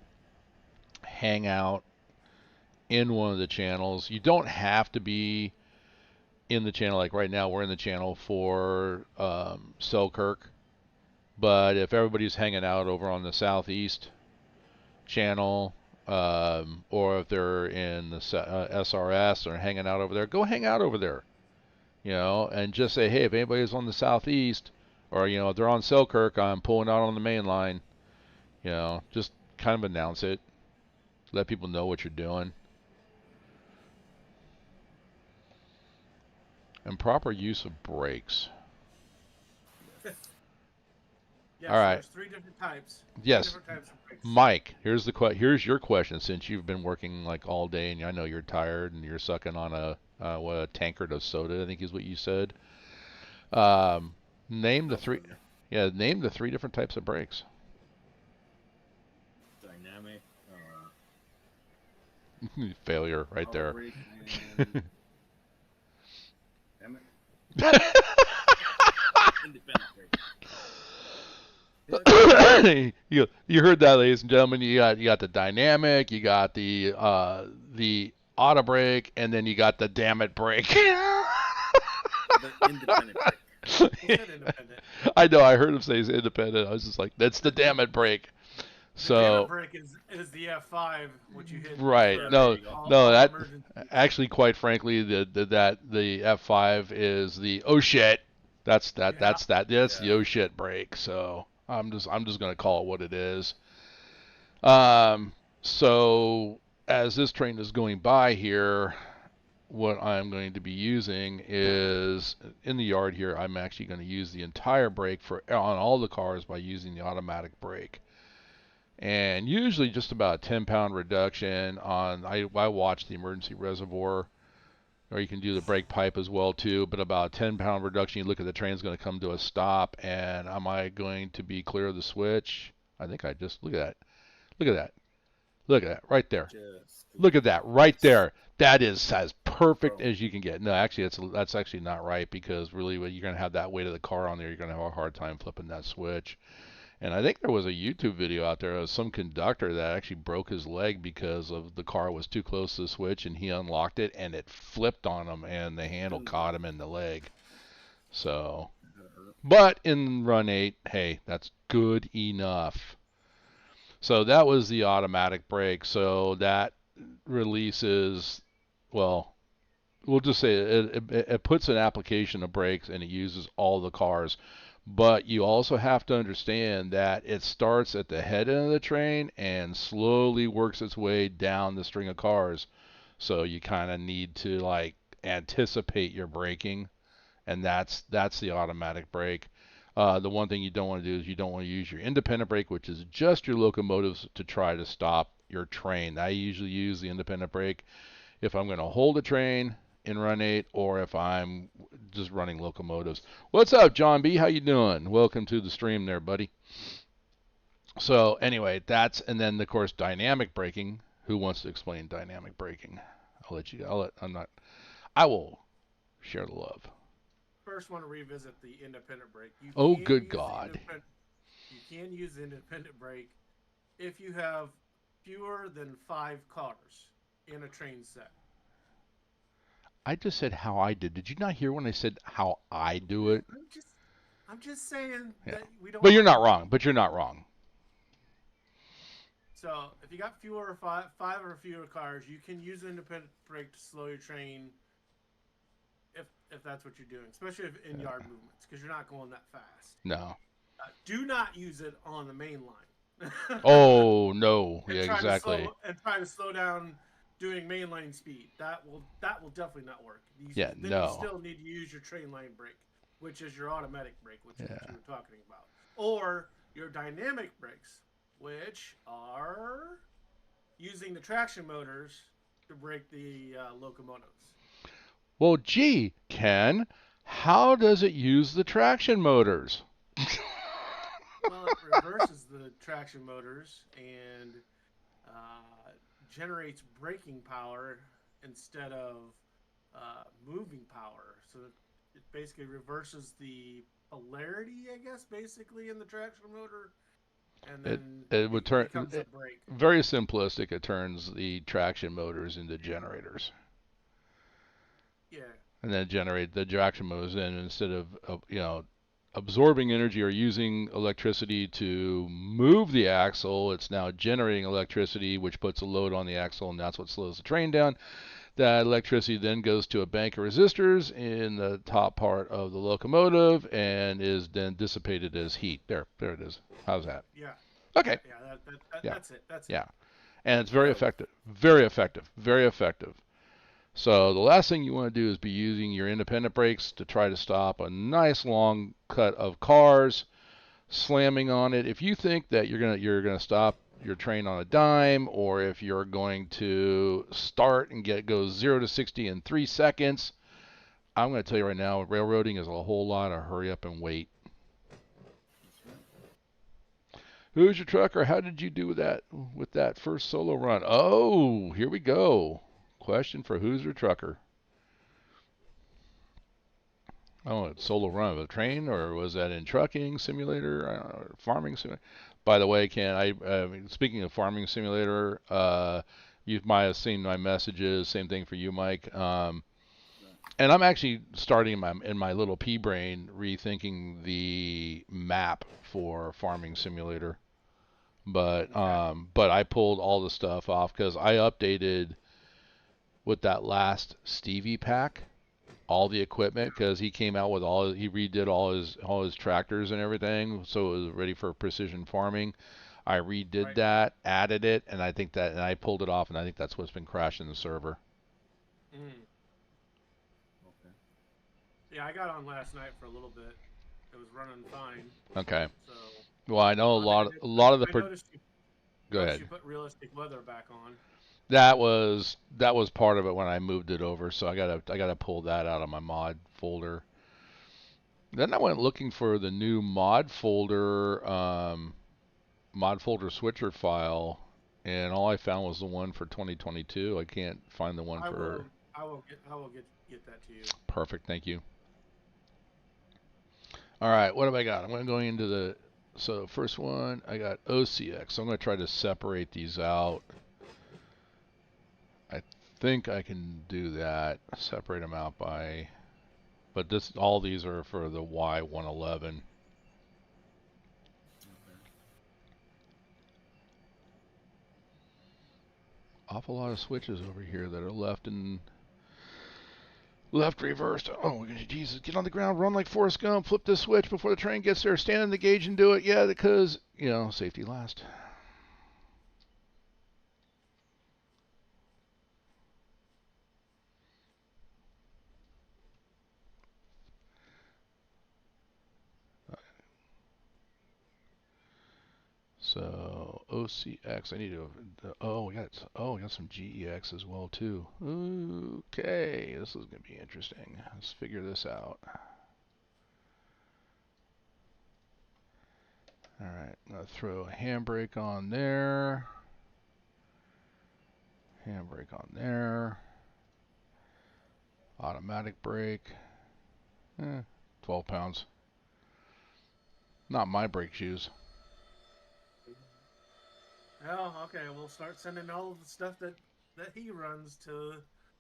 Speaker 1: hang out in one of the channels. You don't have to be in the channel. Like right now, we're in the channel for Selkirk, but if everybody's hanging out over on the southeast channel, or if they're in the SRS or hanging out over there, go hang out over there, and just say, hey, if anybody's on the southeast, or if they're on Selkirk, I'm pulling out on the main line, just kind of announce it, let people know what you're doing. And proper use of brakes.
Speaker 2: Yes,
Speaker 1: all right.
Speaker 2: There's 3 different types.
Speaker 1: Yes.
Speaker 2: 3 different types of brakes.
Speaker 1: Mike, here's your question, since you've been working like all day, and I know you're tired, and you're sucking on a tankard of soda, I think is what you said. Name the 3 different types of brakes.
Speaker 3: Dynamic.
Speaker 1: Failure right there.
Speaker 3: Damn it. Independent brake.
Speaker 1: you heard that, ladies and gentlemen. You got the dynamic, you got the auto brake, and then you got the damn it brake.
Speaker 3: The independent brake.
Speaker 2: He said independent.
Speaker 1: I know. I heard him say he's independent. I was just like, that's the damn it brake. So
Speaker 2: the damn it brake is the F5, which you hit.
Speaker 1: Right. No. That actually, quite frankly, the F5 is the oh shit. That's the oh shit brake. So I'm just gonna call it what it is. So as this train is going by here, what I'm going to be using is, in the yard here, I'm actually going to use the entire brake on all the cars by using the automatic brake. And usually just about a 10-pound reduction on, I watch the emergency reservoir, or you can do the brake pipe as well too, but about a 10-pound reduction. You look at the train's going to come to a stop, and am I going to be clear of the switch? I think I just, look at that right there. Look at that right there. That is as perfect as you can get. No, actually, that's actually not right, because really, when you're going to have that weight of the car on there, you're going to have a hard time flipping that switch. And I think there was a YouTube video out there of some conductor that actually broke his leg because of the car was too close to the switch, and he unlocked it, and it flipped on him, and the handle caught him in the leg. So, but in Run8, hey, that's good enough. So that was the automatic brake. So that releases, well, we'll just say it puts an application of brakes, and it uses all the cars. But you also have to understand that it starts at the head end of the train and slowly works its way down the string of cars. So you kind of need to like anticipate your braking, and that's the automatic brake. The one thing you don't want to do is you don't want to use your independent brake, which is just your locomotives, to try to stop your train. I usually use the independent brake if I'm going to hold a train in Run8, or if I'm just running locomotives. What's up, John B? How you doing? Welcome to the stream there, buddy. So anyway, and then of course dynamic braking. Who wants to explain dynamic braking? I will share the love.
Speaker 2: First, want to revisit the independent brake.
Speaker 1: Good God.
Speaker 2: You can use the independent brake if you have fewer than 5 cars in a train set.
Speaker 1: I just said how I did. Did you not hear when I said how I do it?
Speaker 2: I'm just saying
Speaker 1: Yeah.
Speaker 2: that we don't
Speaker 1: But
Speaker 2: want
Speaker 1: you're
Speaker 2: to.
Speaker 1: not wrong. But you're not wrong.
Speaker 2: So if you got fewer or five or fewer cars, you can use an independent brake to slow your train if that's what you're doing, especially if in yard movements, because you're not going that fast.
Speaker 1: No.
Speaker 2: Do not use it on the main line.
Speaker 1: Oh no.
Speaker 2: and
Speaker 1: Yeah,
Speaker 2: trying to
Speaker 1: exactly.
Speaker 2: slow down doing mainline speed. That will definitely not work.
Speaker 1: Yeah,
Speaker 2: Then you
Speaker 1: no.
Speaker 2: still need to use your train line brake, which is your automatic brake, which is what
Speaker 1: Yeah.
Speaker 2: you were talking about, or your dynamic brakes, which are using the traction motors to brake the locomotives.
Speaker 1: Well, gee, Ken, how does it use the traction motors?
Speaker 2: Well, it reverses the traction motors and generates braking power instead of moving power. So it basically reverses the polarity, I guess, basically in the traction motor, and
Speaker 1: It
Speaker 2: then
Speaker 1: it would turn
Speaker 2: becomes a brake.
Speaker 1: very simplistic. It turns the traction motors into generators,
Speaker 2: Yeah.
Speaker 1: and then generate the traction motors in instead of absorbing energy or using electricity to move the axle. It's now generating electricity, which puts a load on the axle, and that's what slows the train down. That electricity then goes to a bank of resistors in the top part of the locomotive and is then dissipated as heat. There it is. How's that?
Speaker 2: Yeah.
Speaker 1: Okay.
Speaker 2: Yeah.
Speaker 1: Yeah.
Speaker 2: That's it. That's it.
Speaker 1: Yeah. And it's very
Speaker 2: So
Speaker 1: effective. Very effective. Very effective. So the last thing you want to do is be using your independent brakes to try to stop a nice long cut of cars slamming on it. If you think that you're gonna stop your train on a dime, or if you're going to start and go 0 to 60 in 3 seconds, I'm going to tell you right now, railroading is a whole lot of hurry up and wait.
Speaker 3: That's right.
Speaker 1: Who's your trucker? How did you do with that first solo run? Oh, here we go. Question for who's your trucker? Oh, it's solo run of a train, or was that in trucking simulator? I don't know, farming simulator. By the way, Ken, speaking of farming simulator, you might have seen my messages. Same thing for you, Mike.
Speaker 3: Right.
Speaker 1: And I'm actually starting in my little pea brain rethinking the map for farming simulator.
Speaker 2: okay.
Speaker 1: But I pulled all the stuff off because I updated with that last Stevie pack all the equipment because he came out with he redid all his tractors and everything, so it was ready for precision farming. I redid
Speaker 2: Right.
Speaker 1: that, added it, and I pulled it off, and I think that's what's been crashing the server.
Speaker 2: Mm.
Speaker 3: Okay.
Speaker 2: Yeah, I got on last night for a little bit. It was running fine.
Speaker 1: Okay.
Speaker 2: So
Speaker 1: Well, I know
Speaker 2: one thing I
Speaker 1: a lot of the
Speaker 2: I noticed
Speaker 1: go
Speaker 2: you
Speaker 1: ahead.
Speaker 2: put realistic weather back on.
Speaker 1: That was part of it when I moved it over, so I gotta pull that out of my mod folder. Then I went looking for the new mod folder switcher file, and all I found was the one for 2022. I can't find the one for
Speaker 2: I will get that to you.
Speaker 1: perfect. Thank you. All right, what have I got? I'm going to go into the so first one I got OCX. So I'm going to try to separate these out. I think I can do that. Separate them out by, but all these are for the Y111.
Speaker 3: Okay.
Speaker 1: Awful lot of switches over here that are left reversed. Oh, Jesus. Get on the ground, run like Forrest Gump, flip this switch before the train gets there, stand in the gauge and do it. Yeah, because, safety last. So, OCX, I need we got some GEX as well, too. Okay, this is going to be interesting. Let's figure this out. All right, I'm going to throw a handbrake on there. Handbrake on there. Automatic brake. 12 pounds. Not my brake shoes.
Speaker 2: Well, okay, we'll start sending all of the stuff that he runs to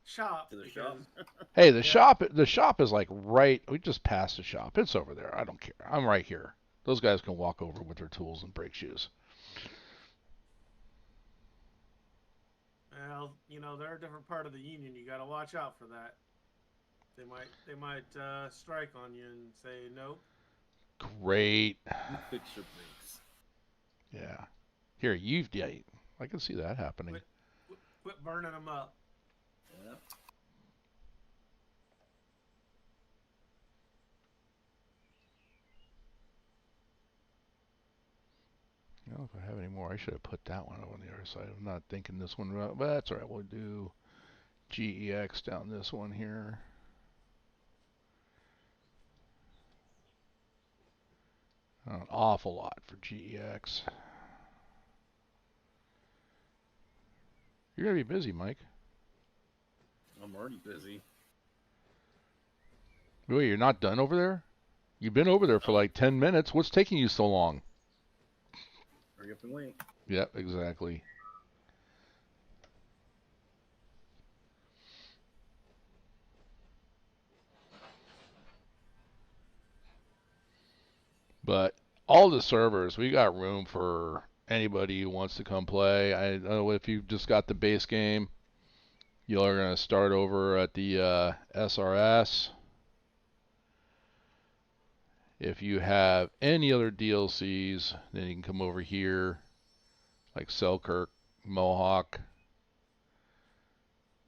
Speaker 2: shop
Speaker 3: To the
Speaker 2: because
Speaker 3: shop.
Speaker 1: Hey,
Speaker 2: yeah,
Speaker 1: the shop is like right. We just passed the shop. It's over there. I don't care. I'm right here. Those guys can walk over with their tools and brake shoes.
Speaker 2: well, they're a different part of the union. You got to watch out for that. They might strike on you and say nope.
Speaker 1: Great.
Speaker 3: Fix your brakes.
Speaker 1: Yeah. Here, yeah, I can see that happening.
Speaker 2: Quit burning them up.
Speaker 3: Yeah.
Speaker 1: Well, if I have any more, I should have put that one on the other side. I'm not thinking this one, but that's all right. We'll do GEX down this one here. An awful lot for GEX. You're gonna be busy, Mike.
Speaker 3: I'm already busy.
Speaker 1: Wait, you're not done over there? You've been over there for
Speaker 3: No.
Speaker 1: like 10 minutes. What's taking you so long?
Speaker 3: Hurry up and wait.
Speaker 1: Yep, exactly. But all the servers, we got room for anybody who wants to come play. I don't know if you've just got the base game. You're going to start over at the SRS. If you have any other DLCs, then you can come over here, like Selkirk, Mohawk,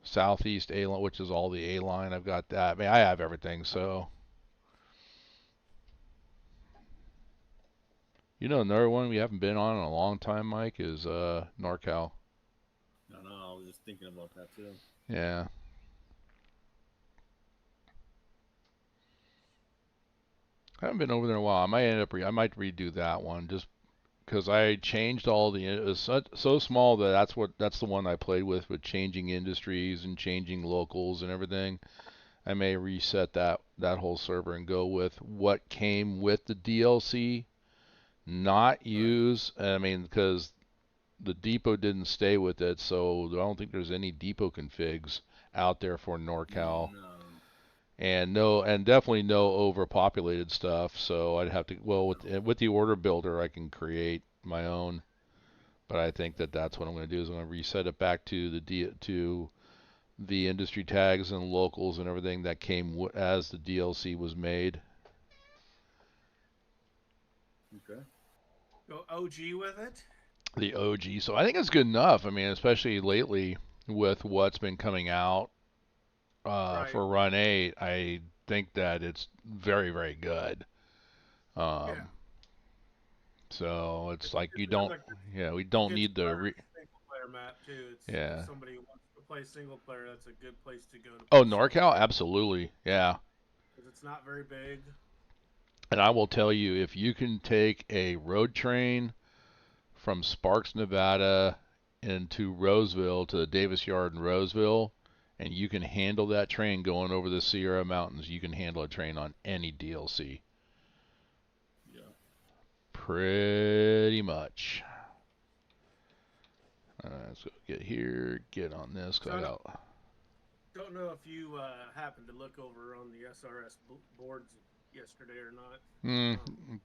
Speaker 1: Southeast A line, which is all the A line. I've got that. I mean, I have everything. So, another one we haven't been on in a long time, Mike, is NorCal.
Speaker 3: No, I was just thinking about that too.
Speaker 1: Yeah. I haven't been over there in a while. I might redo that one just because I changed all the. It was so small that that's the one I played with changing industries and changing locals and everything. I may reset that whole server and go with what came with the DLC, not
Speaker 3: Right.
Speaker 1: use. I mean, because the depot didn't stay with it, so I don't think there's any depot configs out there for NorCal.
Speaker 3: No.
Speaker 1: And no, and definitely no overpopulated stuff. So I'd have to, well, with the order builder, I can create my own. But I think that's what I'm going to do is I'm going to reset it back to the industry tags and locals and everything that came as the DLC was made.
Speaker 3: Okay.
Speaker 2: Go OG with it.
Speaker 1: The OG. So I think it's good enough. I mean, especially lately with what's been coming out
Speaker 2: Right.
Speaker 1: for Run8, I think that it's very, very good.
Speaker 2: Yeah.
Speaker 1: Um, So it's like
Speaker 2: It's another
Speaker 1: we don't
Speaker 2: good
Speaker 1: need
Speaker 2: single player map too. It's if
Speaker 1: yeah.
Speaker 2: somebody wants to play single player, that's a good place to go to
Speaker 1: Oh,
Speaker 2: play single
Speaker 1: NorCal,
Speaker 2: player
Speaker 1: absolutely, yeah.
Speaker 2: because it's not very big.
Speaker 1: And I will tell you, if you can take a road train from Sparks, Nevada, into Roseville to the Davis Yard in Roseville, and you can handle that train going over the Sierra Mountains, you can handle a train on any DLC.
Speaker 3: Yeah.
Speaker 1: Pretty much. Let's go get on this.
Speaker 2: So
Speaker 1: Cause I got
Speaker 2: don't know if you happened to look over on the SRS boards yesterday or not.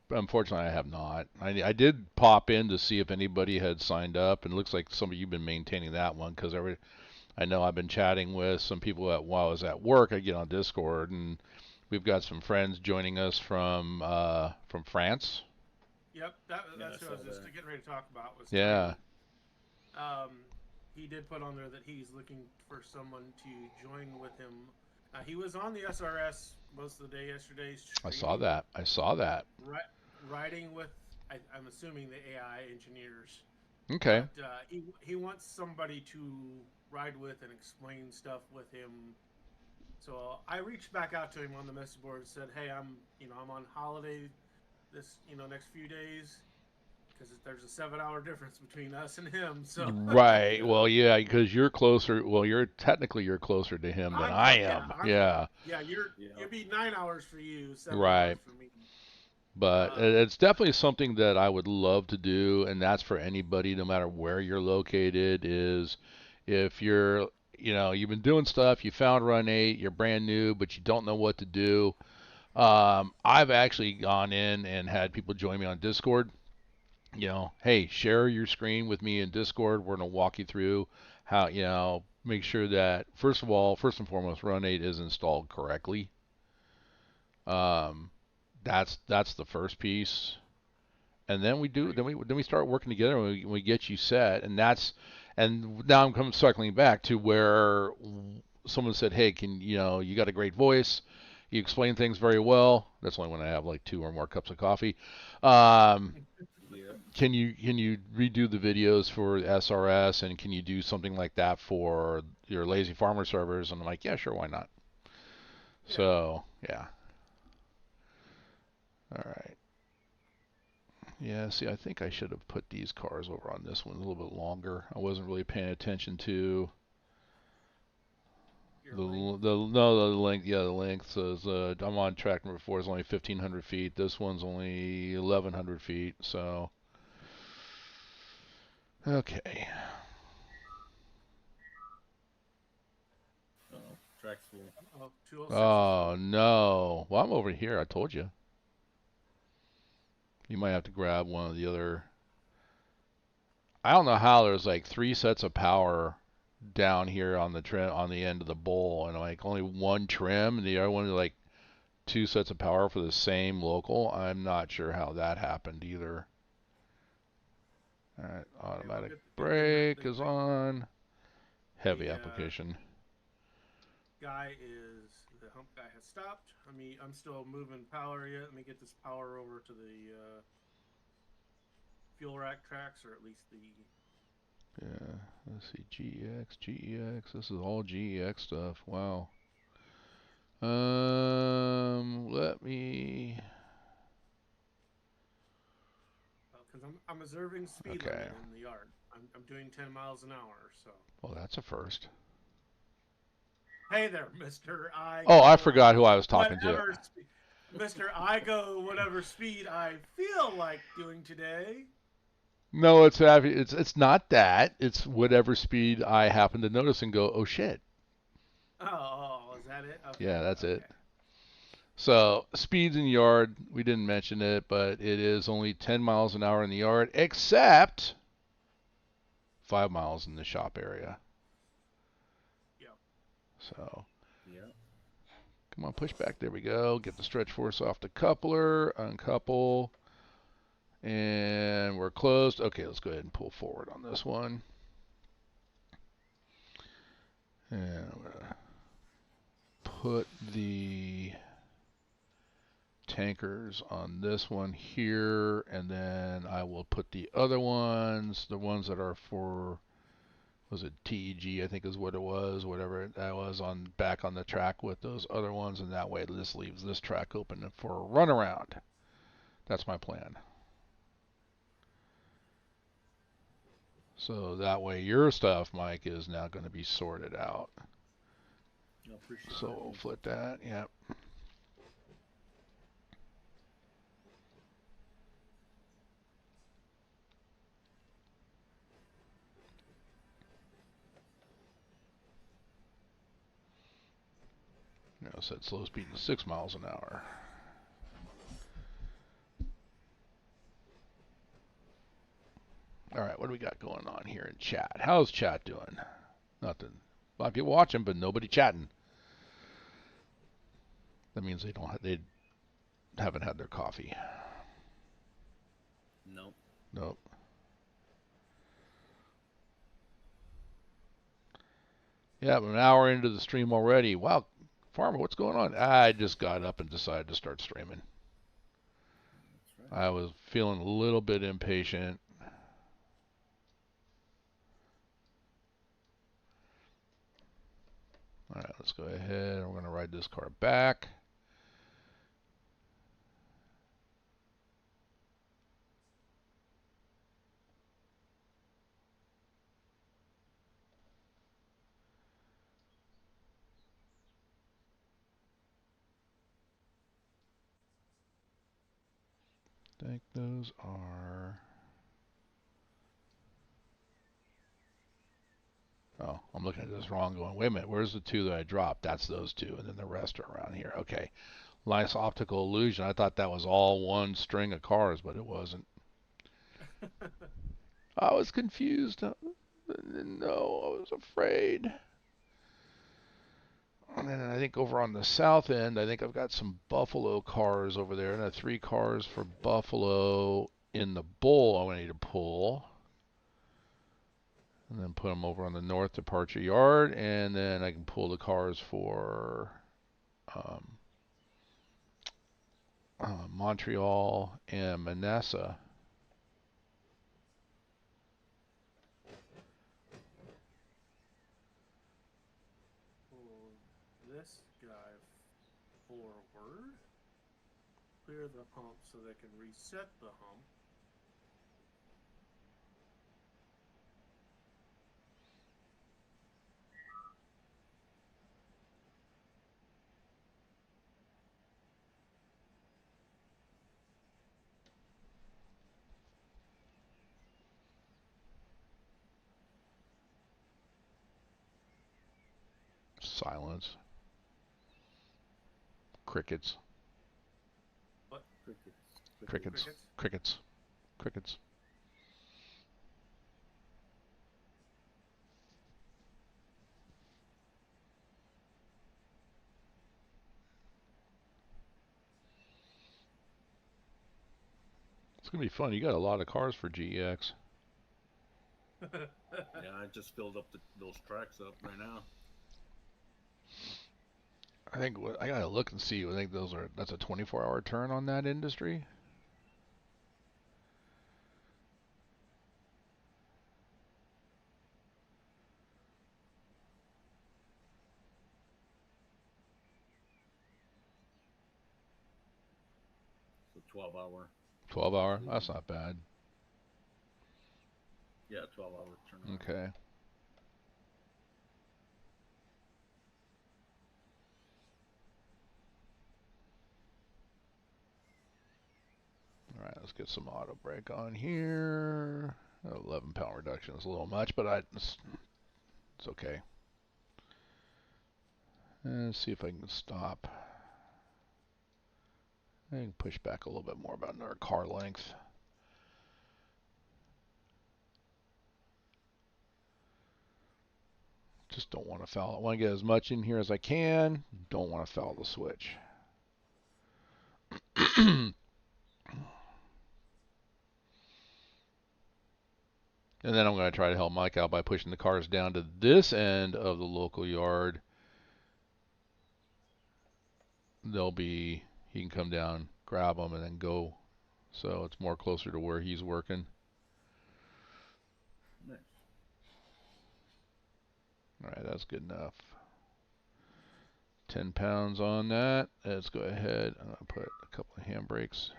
Speaker 1: Unfortunately, I have not. I did pop in to see if anybody had signed up, and it looks like some of you've been maintaining that one because I know I've been chatting with some people while I was at work. I get on Discord, and we've got some friends joining us from France.
Speaker 2: Yep,
Speaker 3: Yeah,
Speaker 2: that's
Speaker 3: I
Speaker 2: what I
Speaker 3: saw
Speaker 2: was just
Speaker 3: that.
Speaker 2: getting ready to talk about was
Speaker 1: Yeah,
Speaker 2: Tiny. He did put on there that he's looking for someone to join with him. He was on the SRS most of the day yesterday
Speaker 1: I saw
Speaker 2: streaming,
Speaker 1: that. I saw that.
Speaker 2: riding with, I'm assuming, the AI engineers.
Speaker 1: Okay.
Speaker 2: But he wants somebody to ride with and explain stuff with him. So I reached back out to him on the message board and said, "Hey, I'm on holiday this next few days because there's a 7-hour difference between us and him." So
Speaker 1: Right.
Speaker 3: Yeah.
Speaker 1: Well, yeah, because you're closer. Well, you're closer to him than I am.
Speaker 2: I'm
Speaker 1: Yeah.
Speaker 2: yeah,
Speaker 3: Yeah.
Speaker 2: it'd be 9 hours for you, 7 hours
Speaker 1: Right.
Speaker 2: for me.
Speaker 1: But it's definitely something that I would love to do, and that's for anybody, no matter where you're located. Is if you're, you've been doing stuff, you found Run 8, you're brand new, but you don't know what to do. I've actually gone in and had people join me on Discord. Hey, share your screen with me in Discord. We're gonna walk you through how, make sure that first and foremost, Run 8 is installed correctly. Um, that's the first piece, and then we start working together and we get you set, and now I'm circling back to where someone said, hey, you got a great voice, you explain things very well. That's only when I have like 2 or more cups of coffee.
Speaker 3: Yeah.
Speaker 1: Can you redo the videos for SRS, and can you do something like that for your LazyFarmer servers? And I'm like, yeah, sure, why not?
Speaker 2: Yeah.
Speaker 1: So yeah. All right. Yeah, see, I think I should have put these cars over on this one a little bit longer. I wasn't really paying attention to the length. Yeah, the length says I'm on track number 4 is only 1,500 feet. This one's only 1,100 feet. So okay.
Speaker 3: Track's full.
Speaker 2: Oh, 206
Speaker 1: Oh no. Well, I'm over here. I told you. You might have to grab one of the other. I don't know how there's like 3 sets of power down here on the trim on the end of the bowl, and like only one trim, and the other one is like 2 sets of power for the same local. I'm not sure how that happened either. All right, automatic brake is on. Heavy application.
Speaker 2: The hump guy has stopped. I'm still moving power yet. Let me get this power over to the fuel rack tracks, or at least the.
Speaker 1: Yeah, let's see, GEX. This is all GEX stuff. Wow. Let me.
Speaker 2: Because I'm observing speed limit in the yard. I'm doing 10 miles an hour, so.
Speaker 1: Well, that's a first.
Speaker 2: Hey there, Mr. I.
Speaker 1: Oh, I forgot who I was talking to.
Speaker 2: Mr. I go whatever speed I feel like doing today.
Speaker 1: No, it's not that. It's whatever speed I happen to notice and go, oh shit.
Speaker 2: Oh, is that it? Okay,
Speaker 1: yeah, that's it. So speeds in yard, we didn't mention it, but it is only 10 miles an hour in the yard, except 5 miles in the shop area.
Speaker 2: Yep.
Speaker 1: So.
Speaker 3: Yeah.
Speaker 1: Come on, push back. There we go. Get the stretch force off the coupler. Uncouple. And we're closed. Okay, let's go ahead and pull forward on this one. And I'm going to put the tankers on this one here, and then I will put the other ones, the ones that are for, was it TEG, I think is what it was, whatever that was, on back on the track with those other ones, and that way this leaves this track open for a runaround. That's my plan. So that way your stuff, Mike, is now going to be sorted out. So we'll flip that, yep. Now set slow speed to 6 miles an hour. All right, what do we got going on here in chat? How's chat doing? Nothing. A lot of people watching, but nobody chatting. That means they haven't had their coffee.
Speaker 3: Nope.
Speaker 1: Nope. Yeah, I'm an hour into the stream already. Wow, Farmer, what's going on? I just got up and decided to start streaming. That's right. I was feeling a little bit impatient. All right, let's go ahead. We're going to ride this car back. I think those are... Oh, I'm looking at this wrong going, wait a minute, where's the two that I dropped? That's those two, and then the rest are around here. Okay. Nice optical illusion. I thought that was all one string of cars, but it wasn't. I was confused. No, I was afraid. And then I think over on the south end, I think I've got some Buffalo cars over there. And I have 3 cars for Buffalo in the bowl I need to pull. And then put them over on the north departure yard. And then I can pull the cars for Montreal and Manassa.
Speaker 2: Pull this guy forward. Clear the hump so they can reset the hump.
Speaker 1: Silence. Crickets.
Speaker 2: What?
Speaker 1: Crickets. Crickets. Crickets. It's going to be fun. You got a lot of cars for GEX.
Speaker 3: Yeah, I just filled up those tracks up right now.
Speaker 1: I think I gotta look and see. I think that's a 24-hour turn on that industry.
Speaker 3: So 12-hour.
Speaker 1: 12-hour. That's not bad.
Speaker 3: Yeah, 12-hour turn.
Speaker 1: Okay. All right, let's get some auto brake on here. 11-pound reduction is a little much, but it's okay. And let's see if I can stop. I can push back a little bit more about our car length. Just don't want to foul it. I want to get as much in here as I can. Don't want to foul the switch. And then I'm going to try to help Mike out by pushing the cars down to this end of the local yard. He can come down, grab them, and then go. So it's more closer to where he's working.
Speaker 3: Nice.
Speaker 1: All right, that's good enough. 10 pounds on that. Let's go ahead. I'm going to put a couple of handbrakes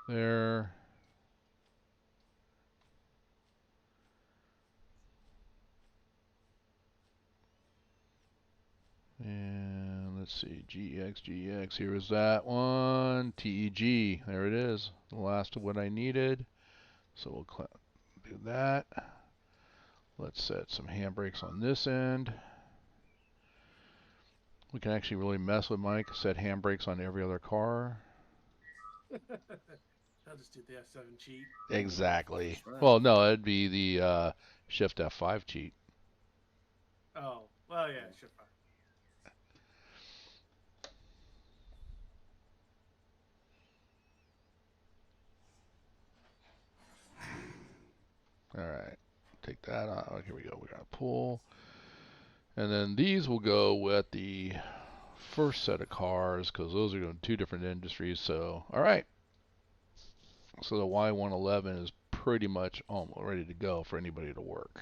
Speaker 1: there. And let's see, GX. Here is that one. TEG. There it is. The last of what I needed. So we'll do that. Let's set some handbrakes on this end. We can actually really mess with Mike. Set handbrakes on every other car.
Speaker 2: I'll just do the F7 cheat.
Speaker 1: Exactly.
Speaker 3: Right.
Speaker 1: Well, no, it'd be the Shift F5 cheat.
Speaker 2: Oh, well, yeah, Shift 5.
Speaker 1: All right, take that out. Here we go. We're gonna pull, and then these will go with the first set of cars because those are going to 2 different industries. So, all right. So the Y111 is pretty much almost ready to go for anybody to work.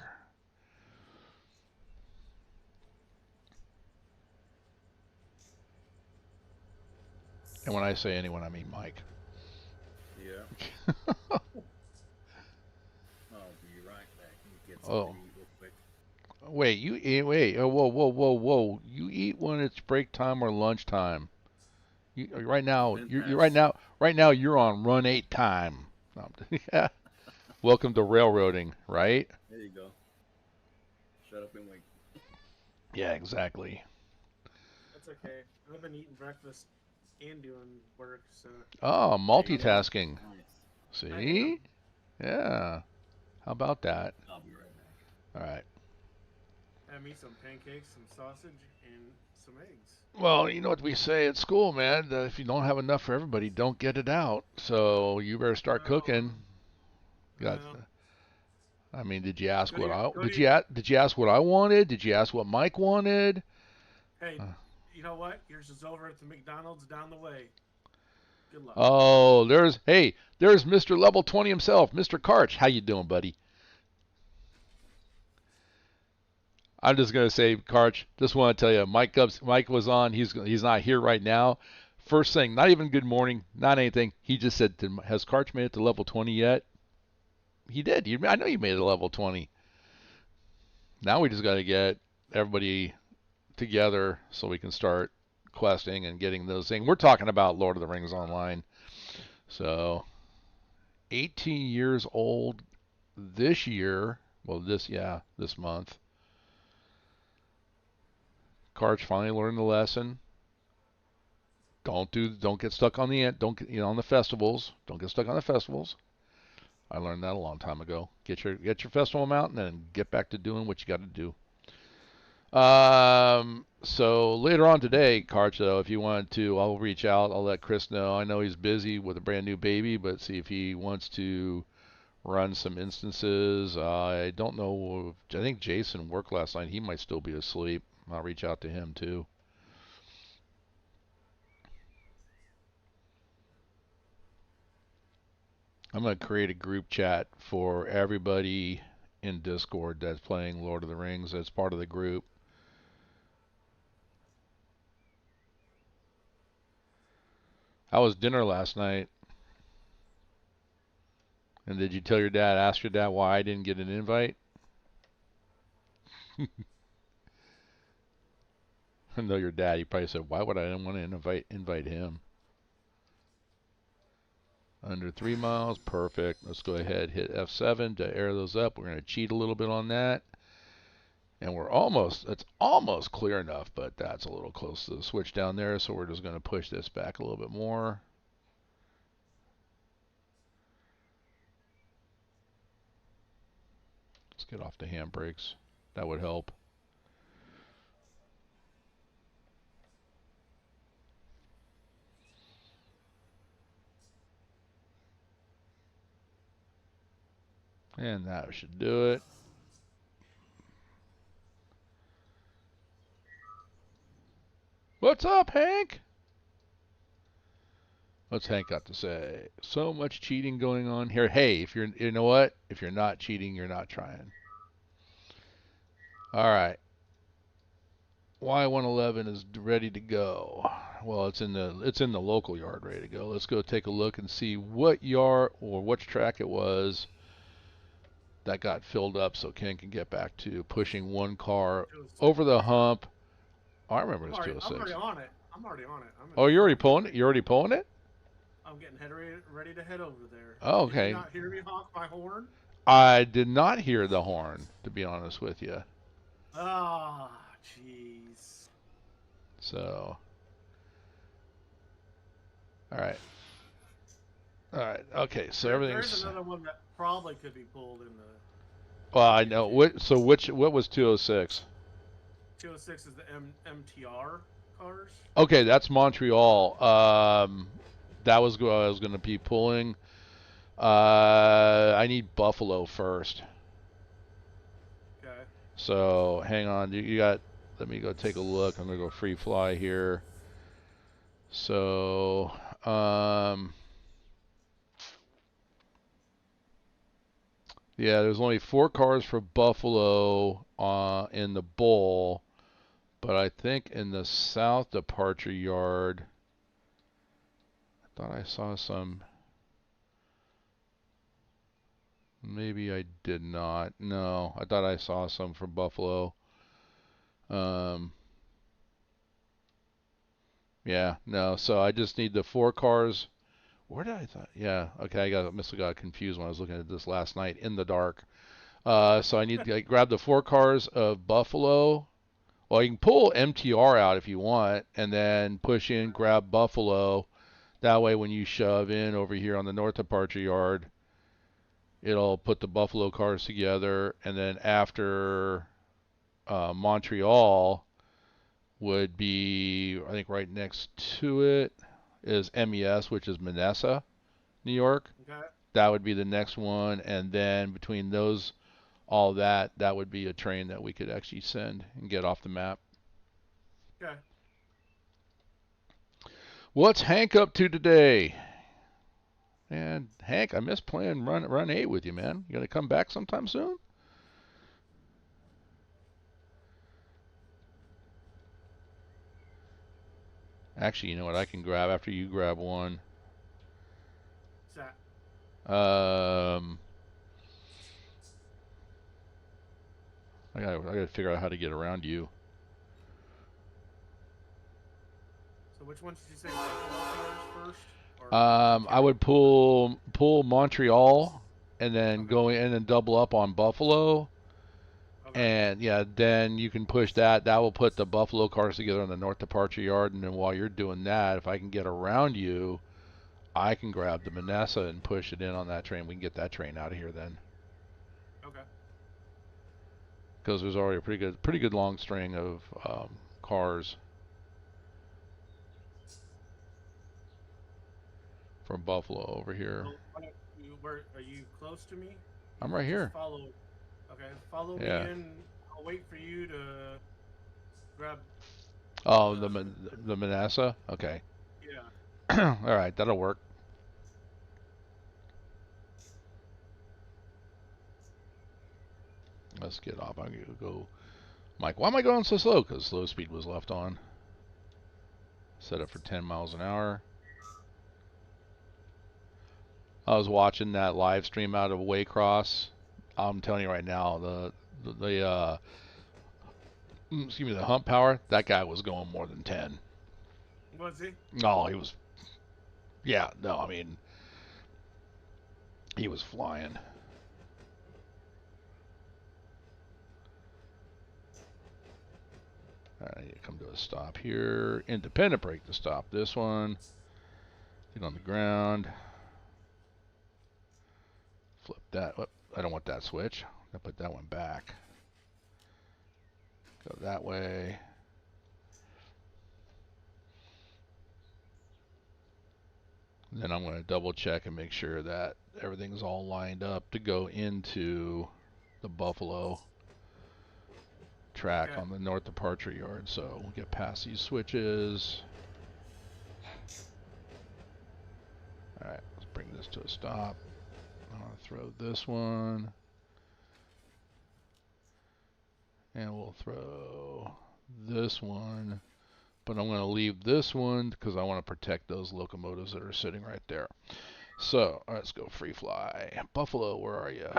Speaker 1: And when I say anyone, I mean Mike.
Speaker 3: Yeah. I'll be right back. Get something
Speaker 1: Oh.
Speaker 3: to eat real quick.
Speaker 1: Wait, you eat, wait, oh, whoa. You eat when it's break time or lunchtime. Right now,
Speaker 3: Event
Speaker 1: you're
Speaker 3: pass.
Speaker 1: right now you're on Run8 time. Yeah. Welcome to railroading, right?
Speaker 3: There you go. Shut up and wait.
Speaker 1: Yeah, exactly.
Speaker 2: That's okay. I've been eating breakfast and doing work, so
Speaker 1: Oh,
Speaker 2: hey, you know,
Speaker 1: multitasking.
Speaker 3: Nice.
Speaker 2: I am.
Speaker 1: See? Yeah. How about that?
Speaker 3: I'll be right back.
Speaker 1: All right.
Speaker 2: Have me some pancakes, some sausage, and some eggs.
Speaker 1: Well, you know what we say at school, man. That if you don't have enough for everybody, don't get it out. So you better start
Speaker 2: Well,
Speaker 1: cooking. Got.
Speaker 2: well,
Speaker 1: I mean, did you ask
Speaker 2: go to
Speaker 1: what
Speaker 2: your,
Speaker 1: I
Speaker 2: go to
Speaker 1: did
Speaker 2: your,
Speaker 1: you did you ask what I wanted? Did you ask what Mike wanted?
Speaker 2: hey,
Speaker 1: Uh,
Speaker 2: you know what? Yours is over at the McDonald's down the way. Good luck.
Speaker 1: oh, there's Mr. Level 20 himself, Mr. Karch. How you doing, buddy? I'm just gonna say, Karch. Just want to tell you, Mike was on. He's not here right now. First thing, not even good morning, not anything. He just said, "Has Karch made it to level 20 yet?" He did. I know you made it to level 20. Now we just got to get everybody together so we can start questing and getting those things. We're talking about Lord of the Rings Online. So, 18 years old this year. Well, this month. Karch finally learned the lesson. Don't get stuck on the end. Don't get on the festivals. Don't get stuck on the festivals. I learned that a long time ago. Get your festival amount and then get back to doing what you got to do. So later on today, Karch, though, if you wanted to, I'll reach out. I'll let Chris know. I know he's busy with a brand new baby, but see if he wants to run some instances. I don't know. I think Jason worked last night. He might still be asleep. I'll reach out to him too. I'm going to create a group chat for everybody in Discord that's playing Lord of the Rings as part of the group. How was dinner last night? And did you tell your dad, ask your dad why I didn't get an invite? I know your dad, he probably said, why would I want to invite him? Under 3 miles, perfect. Let's go ahead, hit F7 to air those up. We're going to cheat a little bit on that. And it's almost clear enough, but that's a little close to the switch down there, so we're just going to push this back a little bit more. Let's get off the handbrakes. That would help. And that should do it. What's up, Hank? What's Hank got to say? So much cheating going on here. Hey, you know what? If you're not cheating, you're not trying. All right. Y111 is ready to go. Well, it's in the local yard ready to go. Let's go take a look and see what yard or which track it was that got filled up so Ken can get back to pushing one car
Speaker 2: 206.
Speaker 1: over the hump. Oh, I remember it's
Speaker 2: I'm already
Speaker 1: 206.
Speaker 2: on it. I'm already on it. I'm in
Speaker 1: Oh,
Speaker 2: the
Speaker 1: you're already
Speaker 2: front.
Speaker 1: pulling it? You're already pulling it?
Speaker 2: I'm getting ready to head over there.
Speaker 1: Oh,
Speaker 2: Did you
Speaker 1: okay.
Speaker 2: not hear me honk my horn?
Speaker 1: I did not hear the horn, to be honest with you.
Speaker 2: Ah, jeez.
Speaker 1: So, all right. All right. Okay. So
Speaker 2: There's
Speaker 1: everything's.
Speaker 2: another one that probably could be pulled in the
Speaker 1: Well, I know.
Speaker 2: TNT.
Speaker 1: What was 206?
Speaker 2: 206 is the MTR cars.
Speaker 1: Okay, that's Montreal. That was what I was going to be pulling. I need Buffalo first.
Speaker 2: Okay.
Speaker 1: So hang on. You got. Let me go take a look. I'm going to go free fly here. So, yeah, there's only 4 cars for Buffalo in the bowl, but I think in the south departure yard, I thought I saw some. Maybe I did not. No, I thought I saw some for Buffalo. Um, Yeah, no. So I just need the 4 cars. Where did I thought? Yeah, okay. Must have got confused when I was looking at this last night in the dark. So I need to grab the 4 cars of Buffalo. Well, you can pull MTR out if you want, and then push in, grab Buffalo. That way, when you shove in over here on the north departure yard, it'll put the Buffalo cars together, and then after Montreal would be, I think right next to it is MES, which is Manessa, New York.
Speaker 2: Okay.
Speaker 1: That would be the next one, and then between those, all that would be a train that we could actually send and get off the map.
Speaker 2: Okay.
Speaker 1: What's Hank up to today? And Hank, I miss playing Run 8 with you, man. You gonna come back sometime soon? Actually, you know what? I can grab after you grab one.
Speaker 2: What's that?
Speaker 1: I gotta figure out how to get around you.
Speaker 2: So which ones did you say Buffalo first? Or
Speaker 1: I would pull Montreal, and then go in and double up on Buffalo.
Speaker 2: Okay.
Speaker 1: And yeah, then you can push that. That will put the Buffalo cars together on the north departure yard. And then while you're doing that, if I can get around you, I can grab the Manessa and push it in on that train. We can get that train out of here then.
Speaker 2: Okay.
Speaker 1: Because there's already a pretty good long string of cars from Buffalo over here.
Speaker 2: So, where are you close to me?
Speaker 1: I'm right here.
Speaker 2: Follow. Okay. Follow
Speaker 1: Yeah.
Speaker 2: me in. I'll wait for you to grab.
Speaker 1: Oh, the Manassa? Okay.
Speaker 2: Yeah.
Speaker 1: All right, that'll work. Let's get off. I'm going to go. Mike, why am I going so slow? Because slow speed was left on. Set it for 10 miles an hour. I was watching that live stream out of Waycross. I'm telling you right now, the hump power, that guy was going more than 10.
Speaker 2: Was he?
Speaker 1: No, he was. Yeah, no, I mean, he was flying. I need to come to a stop here. Independent brake to stop this one. Get on the ground. Flip that. Oh, I don't want that switch. I put that one back. Go that way. Then I'm going to double check and make sure that everything's all lined up to go into the Buffalo track on the north departure yard. So we'll get past these switches. Alright, let's bring this to a stop. I'm going to throw this one. And we'll throw this one. But I'm going to leave this one because I want to protect those locomotives that are sitting right there. So, let's go free fly. Buffalo, where are you?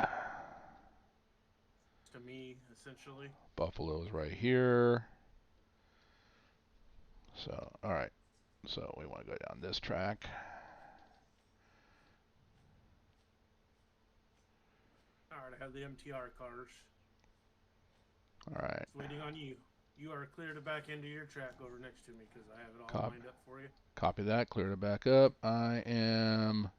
Speaker 2: To me, essentially.
Speaker 1: Buffalo's right here. So, alright. So, we want to go down this track.
Speaker 2: Alright, I have the MTR cars.
Speaker 1: Alright.
Speaker 2: Waiting on you. You are clear to back into your track over next to me because I have it all lined up for you.
Speaker 1: Copy that. Clear to back up. I am...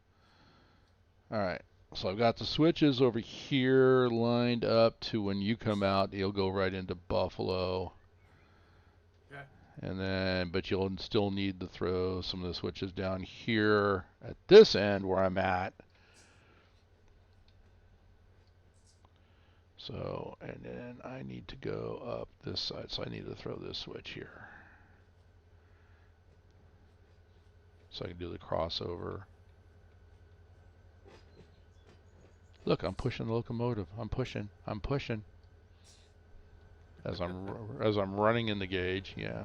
Speaker 1: Alright. So I've got the switches over here lined up to when you come out, you'll go right into Buffalo.
Speaker 2: Okay.
Speaker 1: And then, but you'll still need to throw some of the switches down here at this end where I'm at. So, and then I need to go up this side, so I need to throw this switch here. So I can do the crossover. Look, I'm pushing the locomotive. I'm pushing. As I'm running in the gauge, yeah.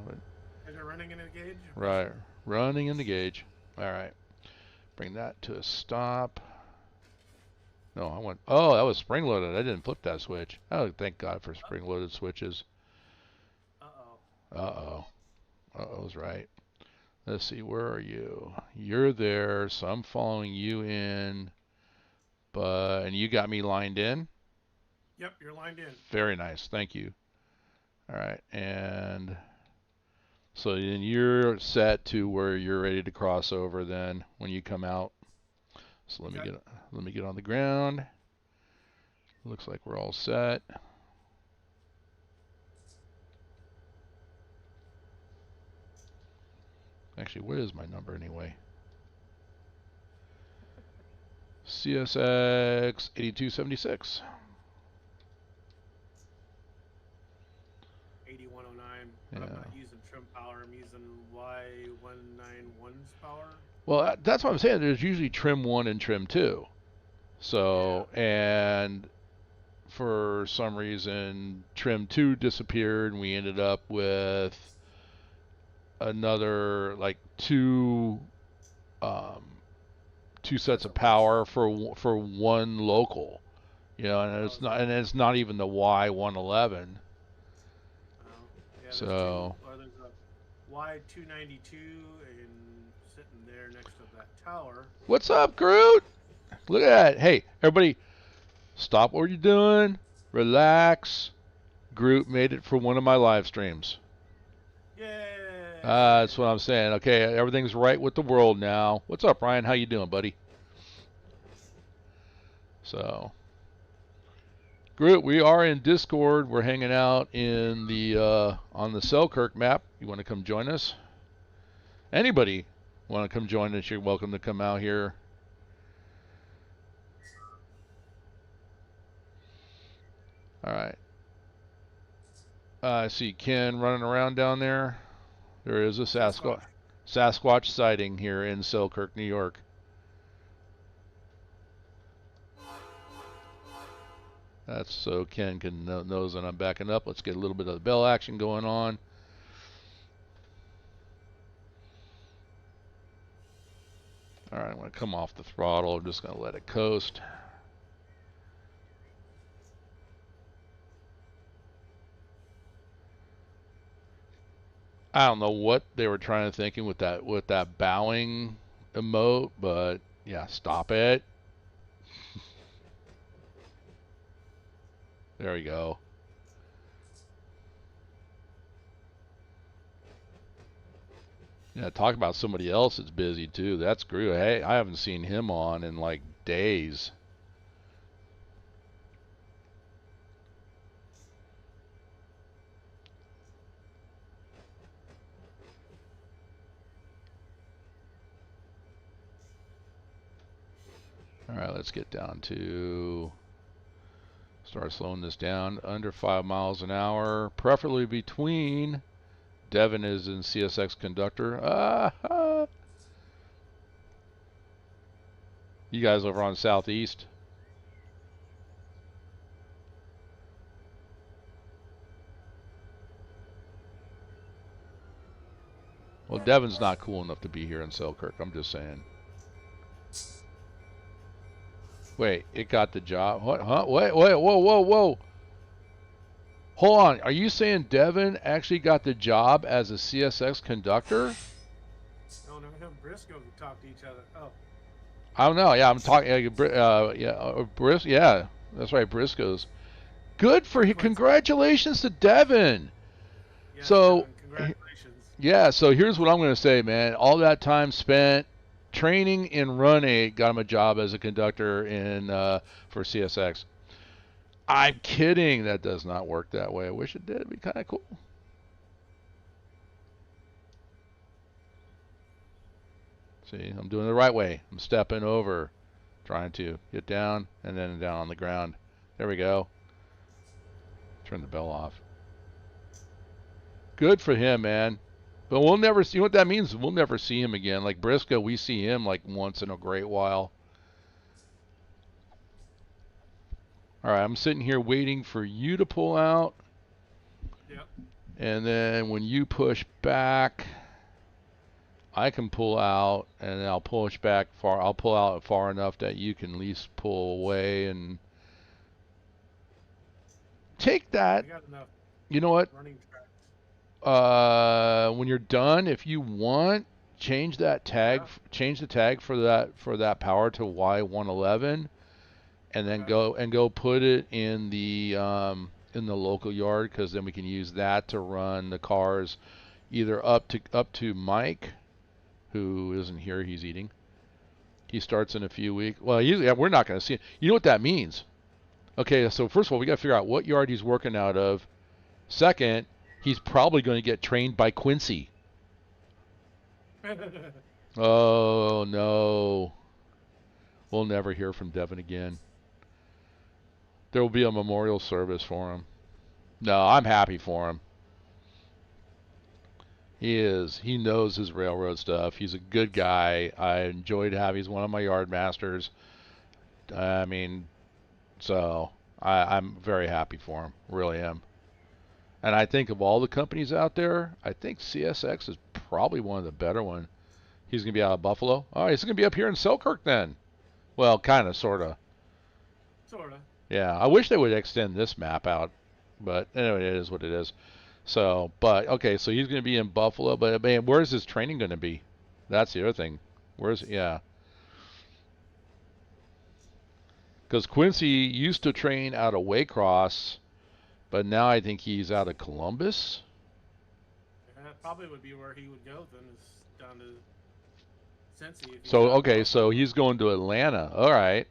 Speaker 2: Is it running in a gauge?
Speaker 1: Right, running in the gauge. All right, bring that to a stop. No, I went. Oh, that was spring loaded. I didn't flip that switch. Oh, thank God for spring loaded switches.
Speaker 2: Uh-oh.
Speaker 1: Uh-oh. Uh-oh's right. Let's see, where are you? You're there, so I'm following you in. And you got me lined in?
Speaker 2: Yep, you're lined in.
Speaker 1: Very nice, thank you. All right, and so then you're set to where you're ready to cross over then when you come out. So let me get on the ground. Looks like we're all set. Actually, what is my number anyway? CSX 8276.
Speaker 2: 8109.
Speaker 1: Yeah.
Speaker 2: But I'm not using trim power. I'm using Y191's power.
Speaker 1: Well, that's what I'm saying. There's usually trim 1 and trim 2. So, and for some reason, trim 2 disappeared, and we ended up with another, like, two sets of power for one local. You know, and it's not even the Y111.
Speaker 2: Yeah,
Speaker 1: So
Speaker 2: there's a Y292 and sitting there next to that tower.
Speaker 1: What's up, Groot? Look at that. Hey, everybody, stop what you're doing. Relax. Groot made it for one of my live streams.
Speaker 2: Yay!
Speaker 1: That's what I'm saying. Okay, everything's right with the world now. What's up, Ryan? How you doing, buddy? So, Groot, we are in Discord. We're hanging out in the on the Selkirk map. You want to come join us? Anybody want to come join us? You're welcome to come out here. All right. I see Ken running around down there. There is a Sasquatch sighting here in Selkirk, New York. That's so Ken can knows that I'm backing up. Let's get a little bit of the bell action going on. All right, I'm going to come off the throttle. I'm just going to let it coast. I don't know what they were trying to thinking with that bowing emote, but yeah, stop it. There we go. Yeah, talk about somebody else that's busy too. That's Groot. Hey, I haven't seen him on in like days. All right, let's get down to start slowing this down under 5 miles an hour, preferably between. Devin is in CSX conductor. You guys over on Southeast? Well, Devin's not cool enough to be here in Selkirk. I'm just saying. Wait, it got the job. What? Huh? Wait, whoa. Hold on. Are you saying Devin actually got the job as a CSX conductor?
Speaker 2: No, him and Briscoe can talk to each other. Oh.
Speaker 1: I don't know. Yeah, I'm talking. Yeah, that's right. Briscoe's. Good for him. Congratulations to Devin.
Speaker 2: Yeah,
Speaker 1: So,
Speaker 2: Devin, congratulations.
Speaker 1: Yeah, so here's what I'm going to say, man. All that time spent training in Run8 got him a job as a conductor for CSX. I'm kidding. That does not work that way. I wish it did. It'd be kind of cool. See, I'm doing it the right way. I'm stepping over, trying to get down, and then down on the ground. There we go. Turn the bell off. Good for him, man. But we'll never see what that means. We'll never see him again. Like Briscoe, we see him like once in a great while. All right, I'm sitting here waiting for you to pull out.
Speaker 2: Yep.
Speaker 1: And then when you push back, I can pull out, and then I'll push back far. I'll pull out far enough that you can at least pull away and take that.
Speaker 2: I got enough.
Speaker 1: You know what?
Speaker 2: Running track.
Speaker 1: When you're done, if you want, change that tag, change the tag for that power to Y111, and then go put it in the local yard, because then we can use that to run the cars either up to Mike, who isn't here. He's eating. He starts in a few weeks. Well, we're not going to see it. You know what that means? Okay, so first of all, we got to figure out what yard he's working out of. Second, he's probably going to get trained by Quincy. Oh, no. We'll never hear from Devin again. There will be a memorial service for him. No, I'm happy for him. He is. He knows his railroad stuff. He's a good guy. I enjoyed having. He's one of my yard masters. I mean, so I'm very happy for him. Really am. And I think of all the companies out there, I think CSX is probably one of the better ones. He's going to be out of Buffalo. Oh, he's going to be up here in Selkirk then. Well, kind of, sort of.
Speaker 2: Sort of.
Speaker 1: Yeah, I wish they would extend this map out. But anyway, it is what it is. So, but, okay, so he's going to be in Buffalo. But, man, where's his training going to be? That's the other thing. Yeah. Because Quincy used to train out of Waycross, but now I think he's out of Columbus.
Speaker 2: Yeah, that probably would be where he would go then, is down to Cincy.
Speaker 1: So, okay, so he's going to Atlanta. All right.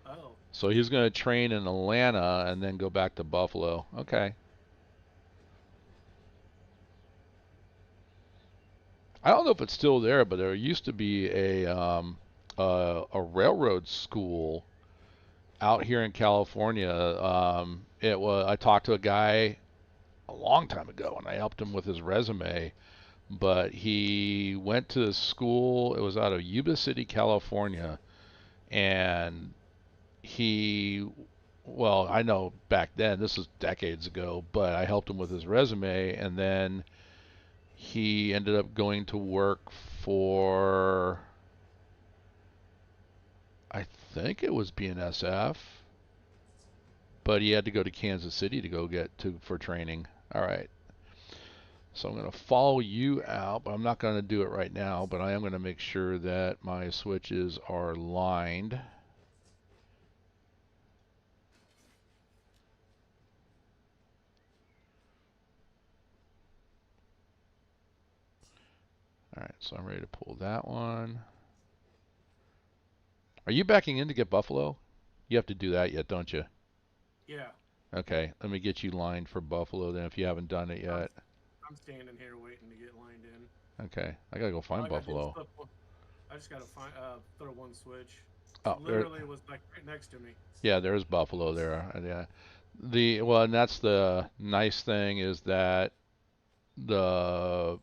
Speaker 2: Oh.
Speaker 1: So he's going to train in Atlanta and then go back to Buffalo. Okay. I don't know if it's still there, but there used to be a railroad school out here in California. I talked to a guy a long time ago, and I helped him with his resume. But he went to school. It was out of Yuba City, California, and well, I know back then, this was decades ago, but I helped him with his resume, and then he ended up going to work for, I think it was BNSF, but he had to go to Kansas City to go for training. All right. So I'm going to follow you out, but I'm not going to do it right now, but I am going to make sure that my switches are lined. All right, so I'm ready to pull that one. Are you backing in to get Buffalo? You have to do that yet, don't you?
Speaker 2: Yeah.
Speaker 1: Okay, let me get you lined for Buffalo then if you haven't done it yet.
Speaker 2: I'm standing here waiting to get lined in.
Speaker 1: Okay, I gotta go find Buffalo.
Speaker 2: I just gotta throw one switch.
Speaker 1: Oh,
Speaker 2: literally, it was like right next to me.
Speaker 1: Yeah, there's Buffalo there. Yeah. Well, and that's the nice thing, is that the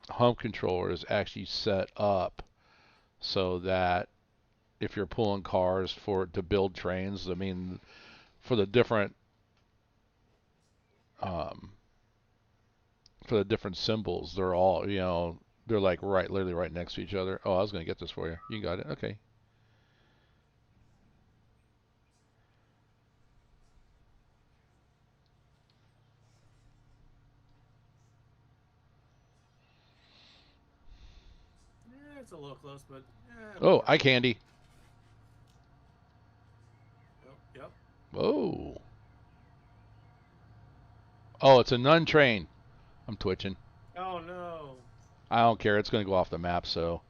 Speaker 1: hump controller is actually set up so that if you're pulling cars to build trains, I mean, for the different symbols, they're all, they're like literally right next to each other. Oh, I was gonna get this for you. You got it. Okay.
Speaker 2: Yeah, it's a little close, but
Speaker 1: Oh, eye candy.
Speaker 2: Yep.
Speaker 1: Oh. Oh, it's a nun train. I'm twitching.
Speaker 2: Oh no.
Speaker 1: I don't care. It's going to go off the map, so.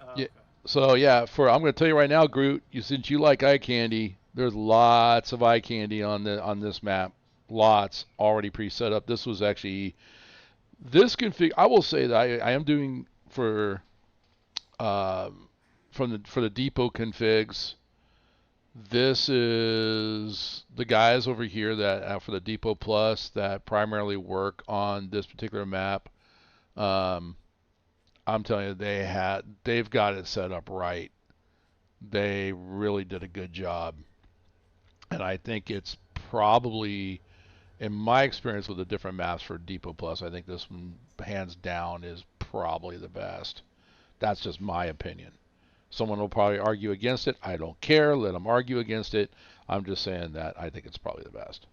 Speaker 2: Okay.
Speaker 1: Yeah. So yeah, I'm going to tell you right now, Groot. Since you like eye candy, there's lots of eye candy on this map. Lots already pre-set up. This was actually this config. I will say that I am doing for the depot configs. This is the guys over here that for the Depot Plus that primarily work on this particular map. I'm telling you, they've got it set up right. They really did a good job, and I think it's probably, in my experience with the different maps for Depot Plus, I think this one hands down is probably the best. That's just my opinion. Someone will probably argue against it. I don't care. Let them argue against it. I'm just saying that I think it's probably the best.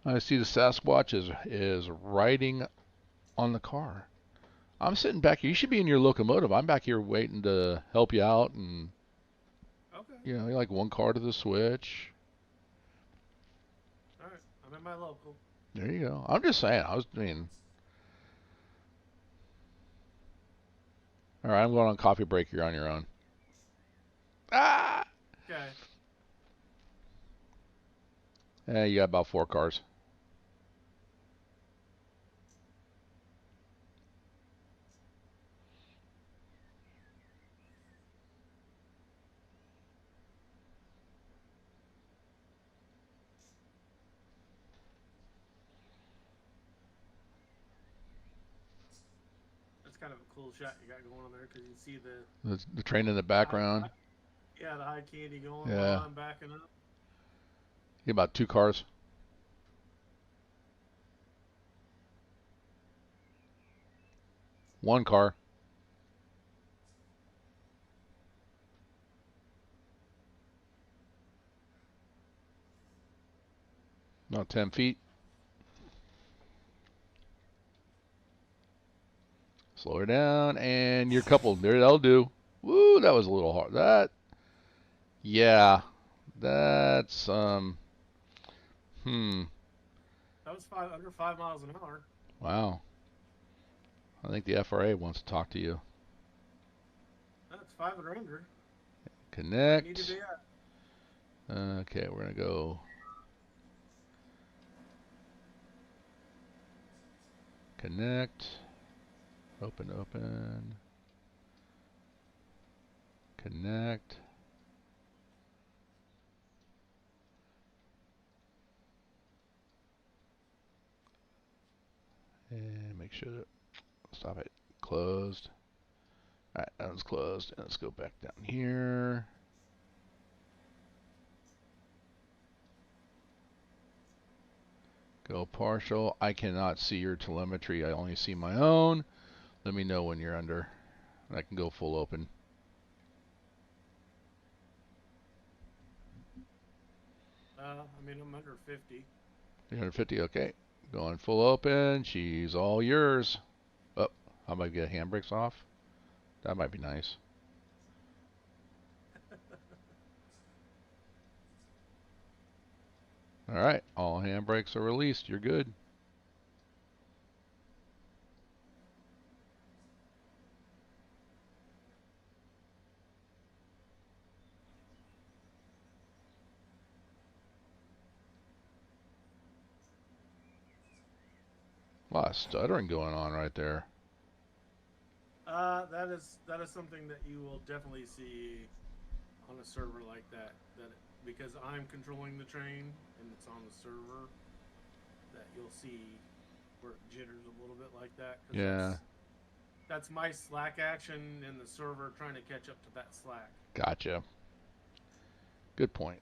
Speaker 1: I see the Sasquatch is riding on the car. I'm sitting back here. You should be in your locomotive. I'm back here waiting to help you out, and
Speaker 2: Okay.
Speaker 1: you know, like one car to the switch.
Speaker 2: All right. I'm in my local.
Speaker 1: There you go. I'm just saying. I mean, all right. I'm going on coffee break. You're on your own. Ah!
Speaker 2: Okay.
Speaker 1: You got about 4 cars.
Speaker 2: That's kind of a cool shot you got going on there because you see
Speaker 1: The train in the background.
Speaker 2: yeah, the high candy going
Speaker 1: Yeah.
Speaker 2: while I'm backing up.
Speaker 1: You got about 2 cars. One car. Not 10 feet. Slow her down, and you're coupled. There, that'll do. Woo, that was a little hard. Yeah, that's
Speaker 2: That was under 5 miles an hour.
Speaker 1: wow. I think the FRA wants to talk to you.
Speaker 2: That's 5 or under. Where you need to
Speaker 1: Connect.
Speaker 2: be at.
Speaker 1: Okay, we're gonna go. Connect. Open, open. Connect. And make sure that, stop it. Closed. Alright, that one's closed. And let's go back down here. Go partial. I cannot see your telemetry. I only see my own. Let me know when you're under. I can go full open.
Speaker 2: I mean, I'm under 50.
Speaker 1: 350, okay. Going full open. She's all yours. Oh, how about I get handbrakes off? That might be nice. Alright, all handbrakes are released. You're good. A lot of stuttering going on right there.
Speaker 2: That is something that you will definitely see on a server like that. Because I'm controlling the train and it's on the server, that you'll see where it jitters a little bit like that. Cause
Speaker 1: Yeah,
Speaker 2: that's my Slack action and the server trying to catch up to that Slack.
Speaker 1: gotcha. Good point.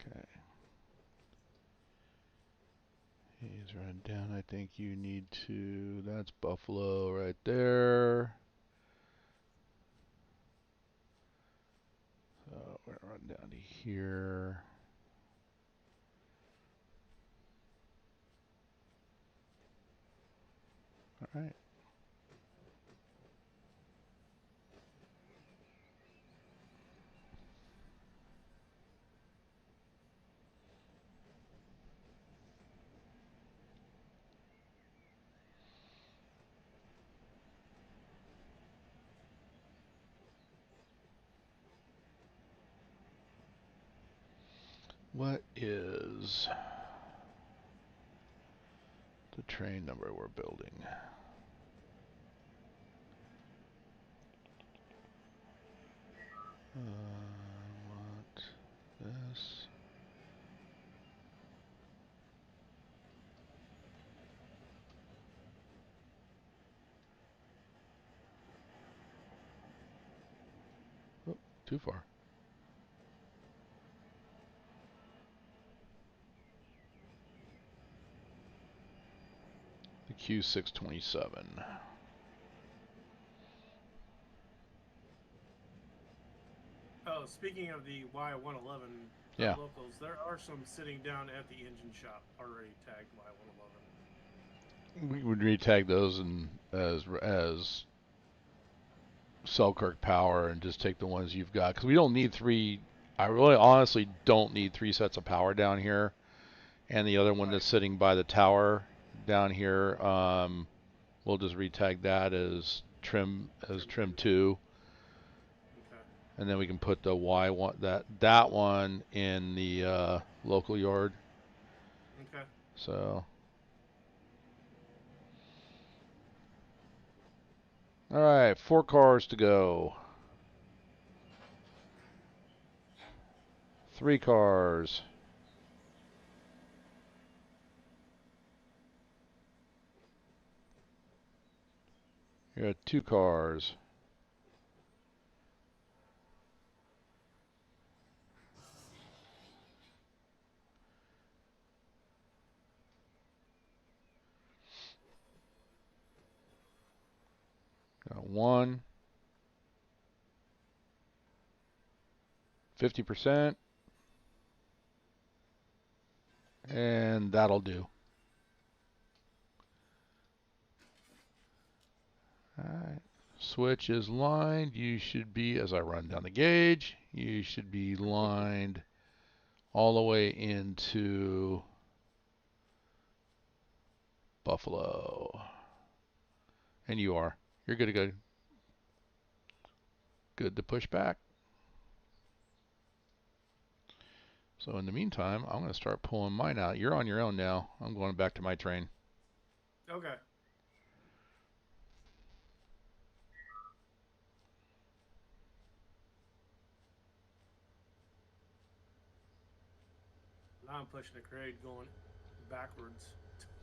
Speaker 1: Okay. He's running down. I think you need to. That's Buffalo right there. So we're gonna run down to here. All right. What is the train number we're building? Want this. Oh, too far. Q627.
Speaker 2: Oh, speaking of the Y111
Speaker 1: Yeah.
Speaker 2: locals, there are some sitting down at the engine shop already tagged Y111.
Speaker 1: We would retag those as Selkirk power and just take the ones you've got, because we don't need three. I really honestly don't need three sets of power down here, and the other one that's sitting by the tower down here, we'll just retag that as trim 2,
Speaker 2: Okay.
Speaker 1: and then we can put the Y1 that one in the local yard.
Speaker 2: Okay.
Speaker 1: So all right, 4 cars to go. 3 cars. You got 2 cars. Got 1. 50%. And that'll do. Alright. Switch is lined. You should be, as I run down the gauge, you should be lined all the way into Buffalo. And you are. You're good to go. Good to push back. So in the meantime, I'm going to start pulling mine out. You're on your own now. I'm going back to my train.
Speaker 2: Okay. Now I'm pushing the grade going backwards.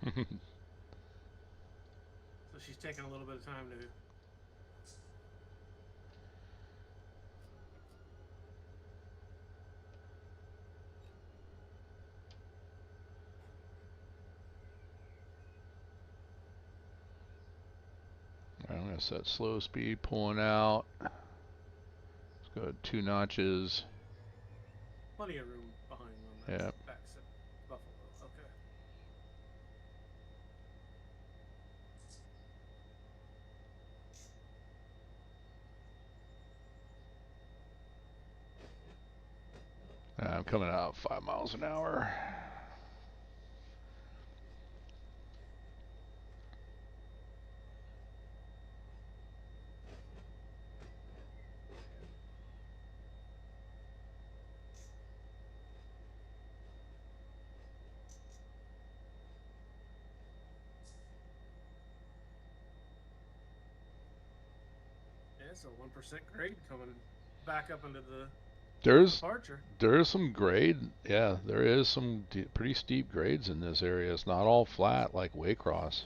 Speaker 2: So she's taking a little bit of time to.
Speaker 1: I'm going to set slow speed, pulling out. Let's go 2 notches.
Speaker 2: Plenty of room behind on that back set. Buffalo. Okay.
Speaker 1: I'm coming out 5 miles an hour.
Speaker 2: Yeah, so 1% grade coming back up into the departure.
Speaker 1: There is some grade. Yeah, there is some pretty steep grades in this area. It's not all flat like Waycross.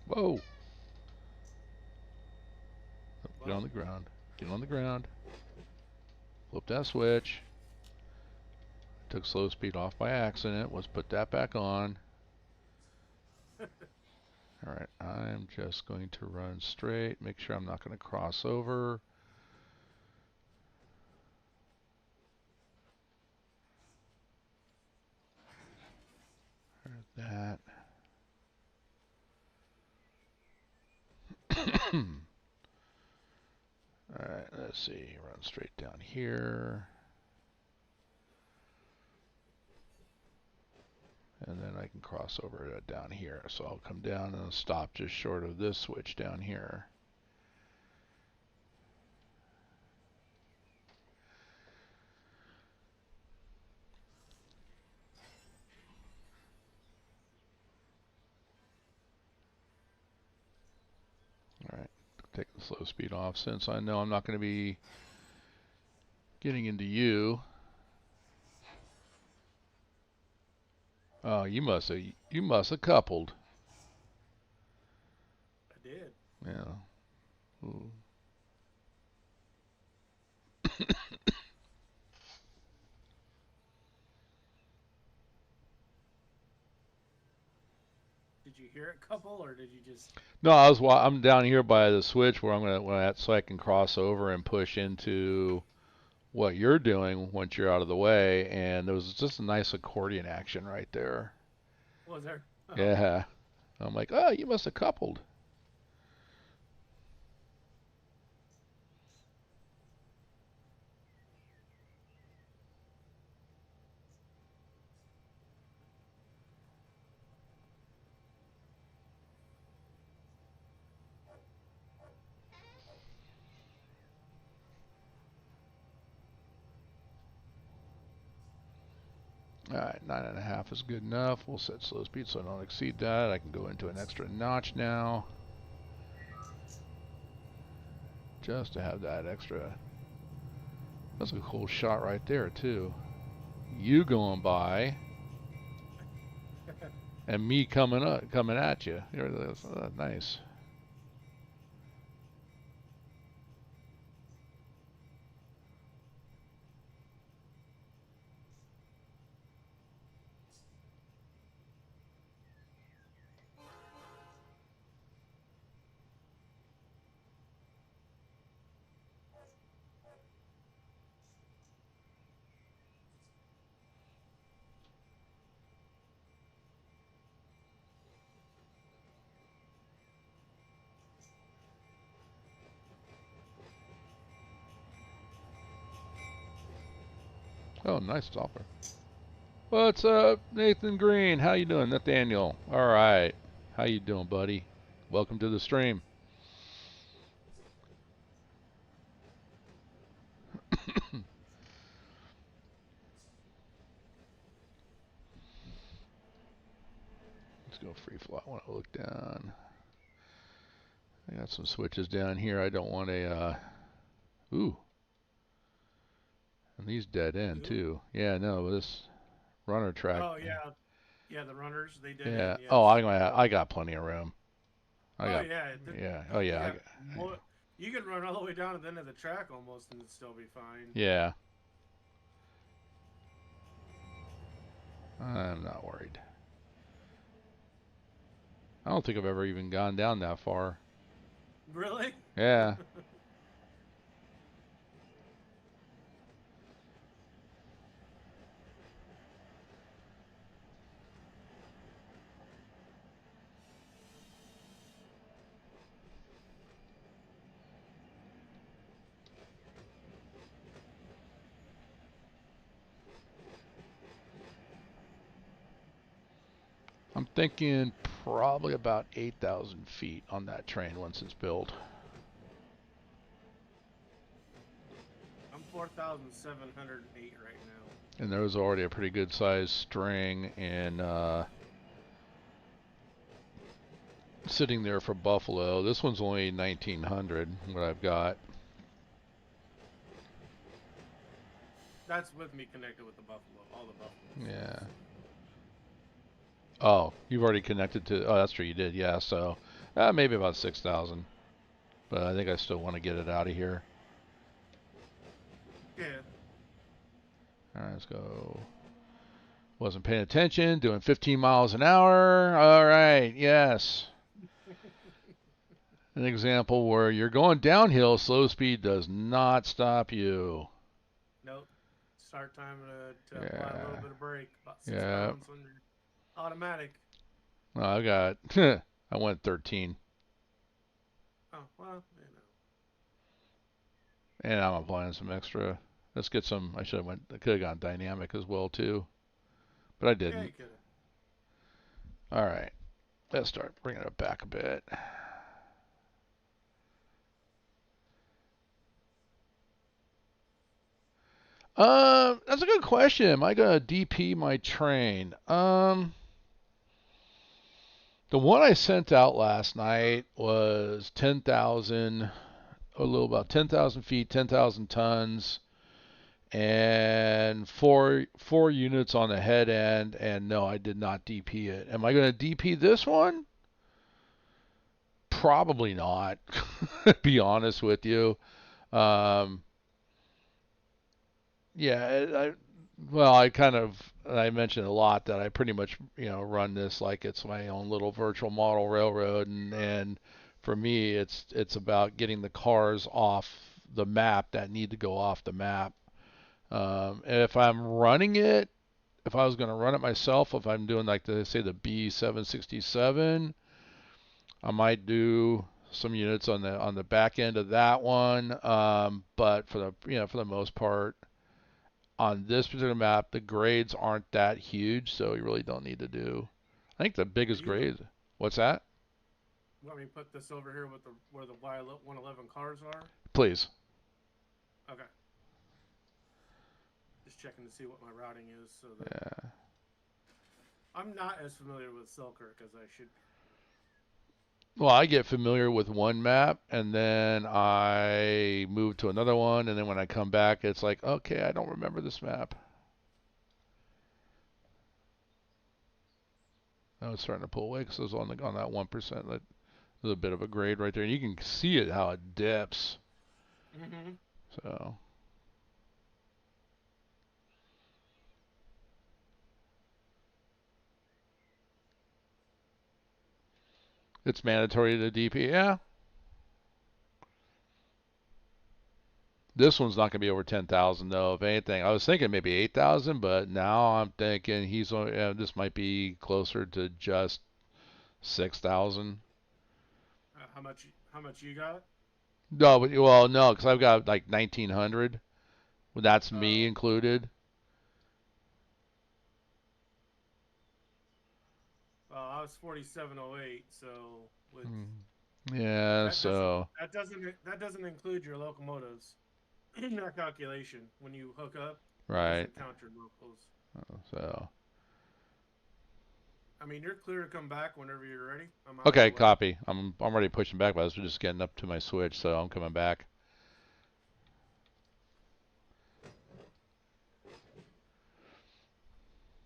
Speaker 1: Whoa. Get on the ground. Get on the ground. Flip that switch. Took slow speed off by accident. Let's put that back on. Alright, I'm just going to run straight. Make sure I'm not going to cross over. There's that. Alright, let's see. Run straight down here. And then I can cross over down here. So I'll come down and stop just short of this switch down here. take the slow speed off since I know I'm not going to be getting into you. Oh, you must have coupled.
Speaker 2: I did.
Speaker 1: Yeah. Ooh.
Speaker 2: Did you hear it couple, or did you just?
Speaker 1: No, I'm down here by the switch where I'm gonna so I can cross over and push into what you're doing once you're out of the way, and there was just a nice accordion action right there.
Speaker 2: Was there? Oh.
Speaker 1: Yeah. I'm like, oh, you must have coupled. Alright, 9.5 is good enough. We'll set slow speed so I don't exceed that. I can go into an extra notch now. Just to have that extra. That's a cool shot right there, too. You going by, and me coming at you. That's nice. Oh, nice stopper. What's up, Nathan Green? How you doing, Nathaniel? All right. How you doing, buddy? Welcome to the stream. Let's go free flow. I want to look down. I got some switches down here. I don't want a, ooh. And these dead end, too. Yeah, no, this runner track.
Speaker 2: Oh, yeah. Yeah, the runners, they did.
Speaker 1: Yeah.
Speaker 2: Yes.
Speaker 1: Oh, I got plenty of room.
Speaker 2: Yeah.
Speaker 1: Yeah. Oh, yeah.
Speaker 2: You can run all the way down to the end of the track almost and it'd still be fine.
Speaker 1: Yeah. I'm not worried. I don't think I've ever even gone down that far.
Speaker 2: Really?
Speaker 1: Yeah. I'm thinking probably about 8,000 feet on that train once it's built.
Speaker 2: I'm 4,708 right now.
Speaker 1: And there was already a pretty good sized string and sitting there for Buffalo. This one's only 1,900, what I've got.
Speaker 2: That's with me connected with the Buffalo, all the Buffalo.
Speaker 1: Yeah. Oh, you've already connected to, oh, that's true, you did, yeah, so maybe about 6,000. But I think I still want to get it out of here.
Speaker 2: Yeah.
Speaker 1: Alright, let's go. Wasn't paying attention, doing 15 miles an hour. Alright, yes. An example where you're going downhill, slow speed does not stop you.
Speaker 2: Nope. Start time to apply a little bit of brake. About 6
Speaker 1: Yeah.
Speaker 2: pounds when you're automatic.
Speaker 1: Well, I got, I went 13.
Speaker 2: Oh, well,
Speaker 1: And I'm applying some extra. Let's get some, I could have gone dynamic as well too. But I didn't.
Speaker 2: Yeah, you could have.
Speaker 1: Alright. Let's start bringing it back a bit. That's a good question. Am I gonna DP my train? The one I sent out last night was 10,000, a little about 10,000 feet, 10,000 tons, and four units on the head end. And no, I did not DP it. Am I going to DP this one? Probably not. Be honest with you. Um, yeah, I mentioned a lot that I pretty much run this like it's my own little virtual model railroad, and for me it's about getting the cars off the map that need to go off the map. And if I'm running it, if I was going to run it myself, if I'm doing like the B767, I might do some units on the back end of that one. But for the most part, on this particular map, the grades aren't that huge, so you really don't need to do. I think the biggest grade. What's that?
Speaker 2: Want me to put this over here with where the Y111 cars are?
Speaker 1: Please.
Speaker 2: Okay. Just checking to see what my routing is, so that
Speaker 1: Yeah.
Speaker 2: I'm not as familiar with Selkirk as I should be.
Speaker 1: Well, I get familiar with one map, and then I move to another one, and then when I come back, it's like, okay, I don't remember this map. I was starting to pull away because it was on that 1%. There's a bit of a grade right there, and you can see it how it dips.
Speaker 2: Mm-hmm.
Speaker 1: So. It's mandatory to DP. Yeah. This one's not going to be over 10,000 though. If anything, I was thinking maybe 8,000, but now I'm thinking this might be closer to just 6,000.
Speaker 2: How much you got?
Speaker 1: No, well, no, because I've got like 1,900. That's me
Speaker 2: Oh.
Speaker 1: included.
Speaker 2: Well, I was 4708, so with
Speaker 1: Yeah,
Speaker 2: that
Speaker 1: so
Speaker 2: that doesn't include your locomotives in that calculation. When you hook up,
Speaker 1: right.
Speaker 2: it doesn't count your locals.
Speaker 1: So.
Speaker 2: I mean, you're clear to come back whenever you're ready.
Speaker 1: Okay, copy. I'm already pushing back, but I was just getting up to my switch, so I'm coming back.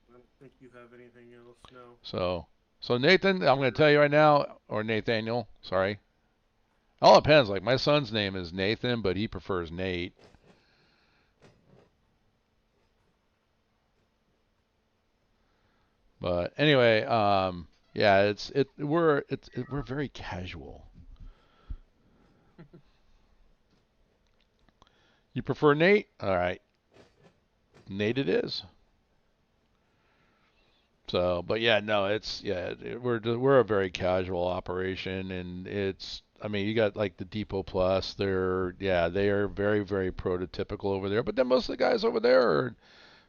Speaker 2: I don't think you have anything else, no.
Speaker 1: So Nathan, I'm going to tell you right now, or Nathaniel, sorry. All depends. Like my son's name is Nathan, but he prefers Nate. But anyway, yeah, we're very casual. You prefer Nate? All right, Nate it is. So, but yeah, no, we're a very casual operation, and I mean, you got like the Depot Plus. They are very very prototypical over there. But then most of the guys over there are,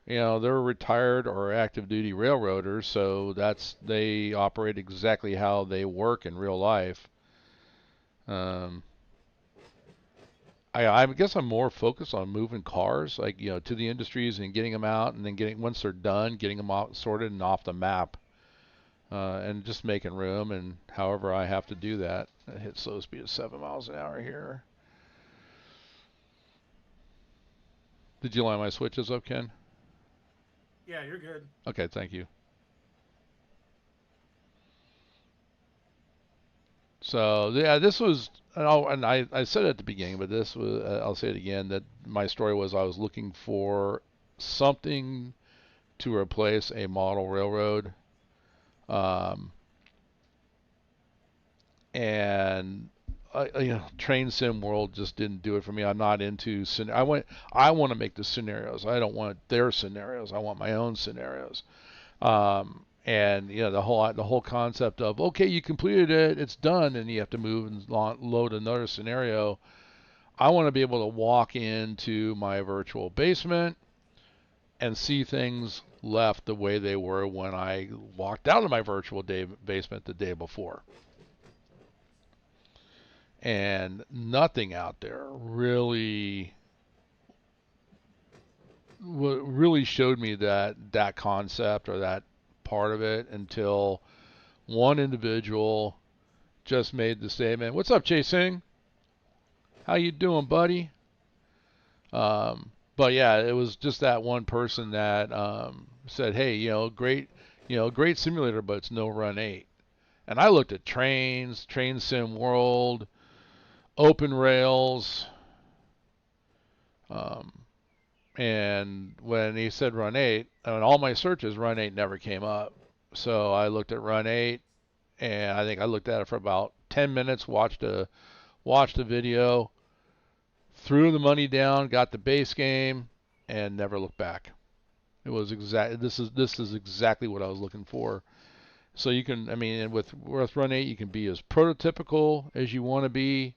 Speaker 1: they're retired or active duty railroaders, so they operate exactly how they work in real life. I guess I'm more focused on moving cars, like to the industries and getting them out, and then once they're done, getting them out sorted and off the map, and just making room. And however I have to do that, I hit slow speed of 7 miles an hour here. Did you line my switches up, Ken?
Speaker 2: Yeah, you're good.
Speaker 1: Okay, thank you. So yeah, this was, and I said it at the beginning, but this was, I'll say it again, that my story was I was looking for something to replace a model railroad, and train sim world just didn't do it for me. I'm not into I want to make the scenarios. I don't want their scenarios. I want my own scenarios. And the whole concept of, okay, you completed it, it's done, and you have to move and load another scenario. I want to be able to walk into my virtual basement and see things left the way they were when I walked out of my virtual basement the day before. And nothing out there really showed me that concept or that part of it until One individual just made the statement. What's up, Chasing? How you doing, buddy? But yeah, it was just that one person that said, "Hey, great simulator, but it's no Run8." And I looked at trains, Train Sim World, Open Rails, um, and when he said Run8, on all my searches, Run8 never came up. So I looked at Run8, and I think I looked at it for about 10 minutes, watched a video, threw the money down, got the base game, and never looked back. It was this is exactly what I was looking for. So you can, I mean, with Run8, you can be as prototypical as you want to be,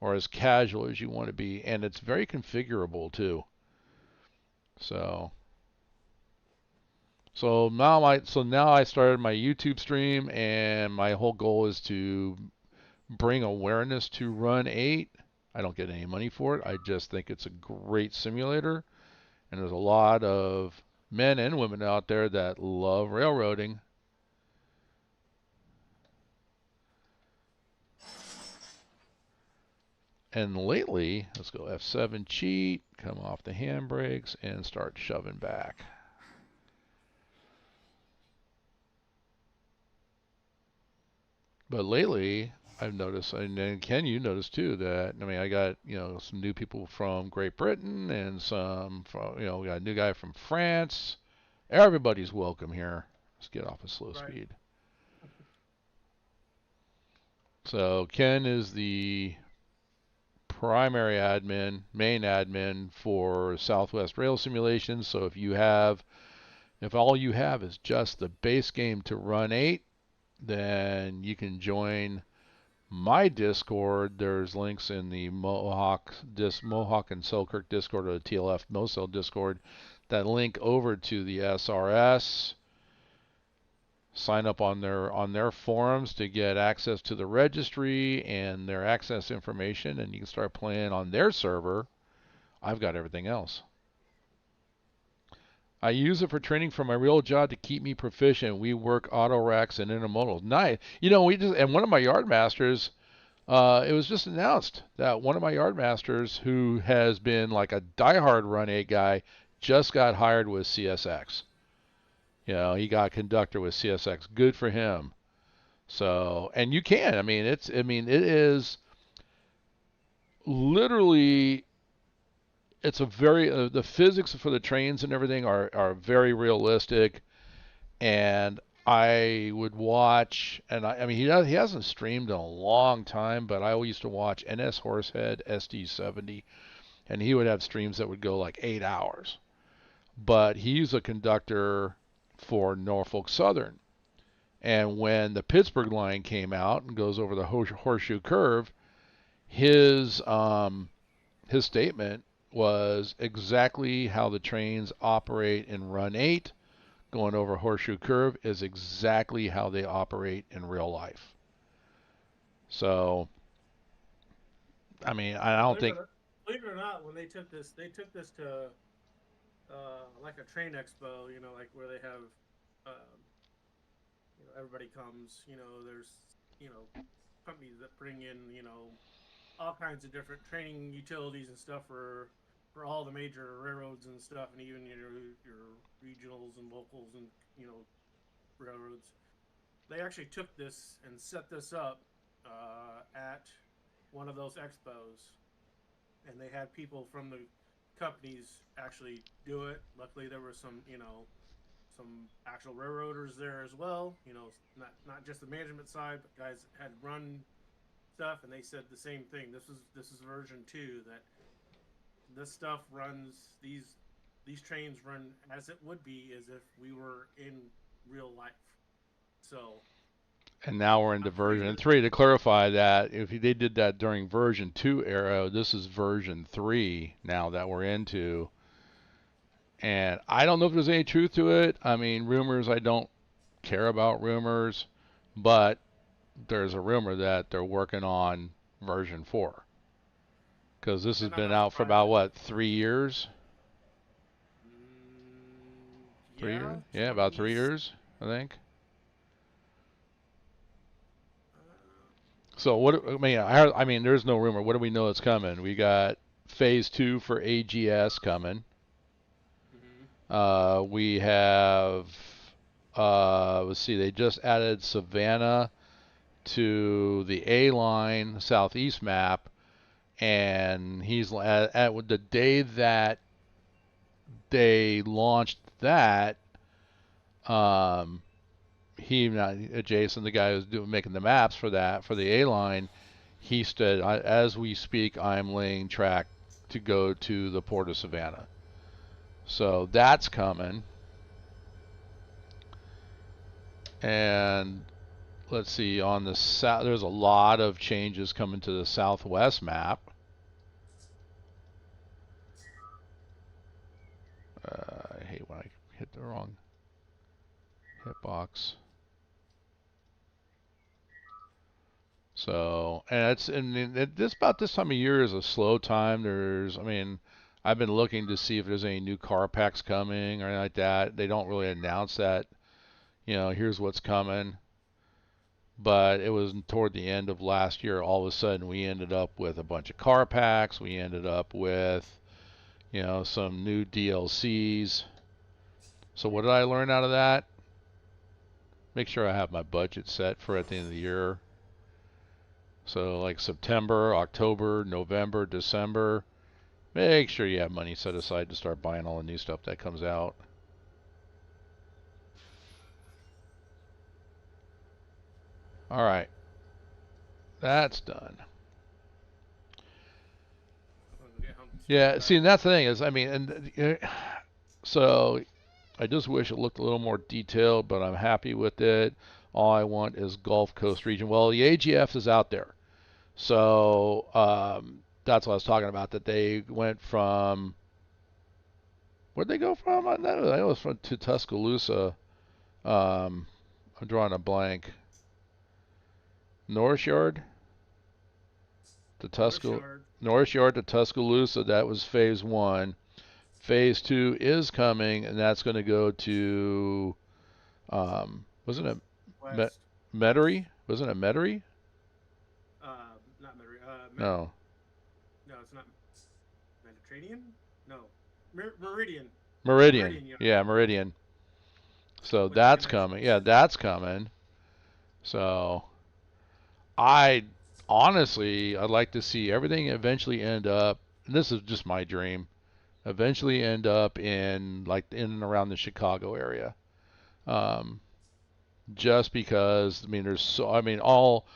Speaker 1: or as casual as you want to be, and it's very configurable too. So now I started my YouTube stream, and my whole goal is to bring awareness to Run8. I don't get any money for it. I just think it's a great simulator, and there's a lot of men and women out there that love railroading. And lately, let's go F7 cheat, come off the handbrakes, and start shoving back. But lately, I've noticed, and then Ken, you noticed too, that, I mean, I got, some new people from Great Britain, and some from, we got a new guy from France. Everybody's welcome here. Let's get off of slow speed. So Ken is the primary admin, main admin for Southwest Rail Simulation. So if all you have is just the base game to Run8, then you can join my Discord. There's links in the Mohawk and Selkirk Discord, or the TLF Mosel Discord, that link over to the SRS. Sign up on their forums to get access to the registry and their access information, and you can start playing on their server. I've got everything else. I use it for training for my real job to keep me proficient. We work auto racks and intermodals. Nice. And one of my yard masters, it was just announced that one of my yard masters, who has been like a diehard Run8 guy, just got hired with CSX. He got conductor with CSX. Good for him. So, and you can. It is literally, it's a very, the physics for the trains and everything are very realistic. And I would watch, and he hasn't streamed in a long time, but I used to watch NS Horsehead SD70, and he would have streams that would go like 8 hours. But he's a conductor for Norfolk Southern. And when the Pittsburgh line came out and goes over the horseshoe curve, his statement was exactly how the trains operate in Run8. Going over horseshoe curve is exactly how they operate in real life. So, I don't think.
Speaker 2: Believe it or not, when they took this to like a train expo, like where they have, everybody comes. There's, companies that bring in, all kinds of different training utilities and stuff for all the major railroads and stuff, and even your regionals and locals and railroads. They actually took this and set this up at one of those expos, and they had people from the companies actually do it. Luckily, there were some actual railroaders there as well. Not just the management side, but guys had run stuff, and they said the same thing. This is version 2, that this stuff runs, these trains run as it would be as if we were in real life. So,
Speaker 1: and now we're into version 3. To clarify that, if they did that during version 2 era, this is version 3 now that we're into. And I don't know if there's any truth to it. Rumors, I don't care about rumors, but there's a rumor that they're working on version 4. Because this has been out for about, 3 years? 3 years? Yeah, about 3 years, I think. So what? I mean, there's no rumor. What do we know is coming? We got Phase 2 for AGS coming. We have. Let's see. They just added Savannah to the A line southeast map, and he's at the day that they launched that. Jason, the guy who's making the maps for that for the A line, he said, as we speak, I'm laying track to go to the port of Savannah. So that's coming. And let's see, on the south, there's a lot of changes coming to the southwest map. I hate when I hit the wrong hitbox. So, and this about this time of year is a slow time. I've been looking to see if there's any new car packs coming or anything like that. They don't really announce that, here's what's coming. But it was toward the end of last year, all of a sudden we ended up with a bunch of car packs. We ended up with, some new DLCs. So what did I learn out of that? Make sure I have my budget set for at the end of the year. So like September, October, November, December, make sure you have money set aside to start buying all the new stuff that comes out. All right. That's done. Yeah, see, and that's the thing is, so I just wish it looked a little more detailed, but I'm happy with it. All I want is Gulf Coast region. Well, the AGF is out there. So that's what I was talking about, that they went from, where'd they go from? I know it was to Tuscaloosa. I'm drawing a blank. Norris Yard to Tuscaloosa. That was phase 1. Phase 2 is coming, and that's going to go to, wasn't it Metairie? Wasn't it Metairie?
Speaker 2: Not Metairie.
Speaker 1: No.
Speaker 2: No, it's not Mediterranean. No, Meridian.
Speaker 1: Meridian. Yeah, Meridian. So that's coming. Yeah, that's coming. So I'd like to see everything eventually end up, and this is just my dream, eventually end up in and around the Chicago area. Just because all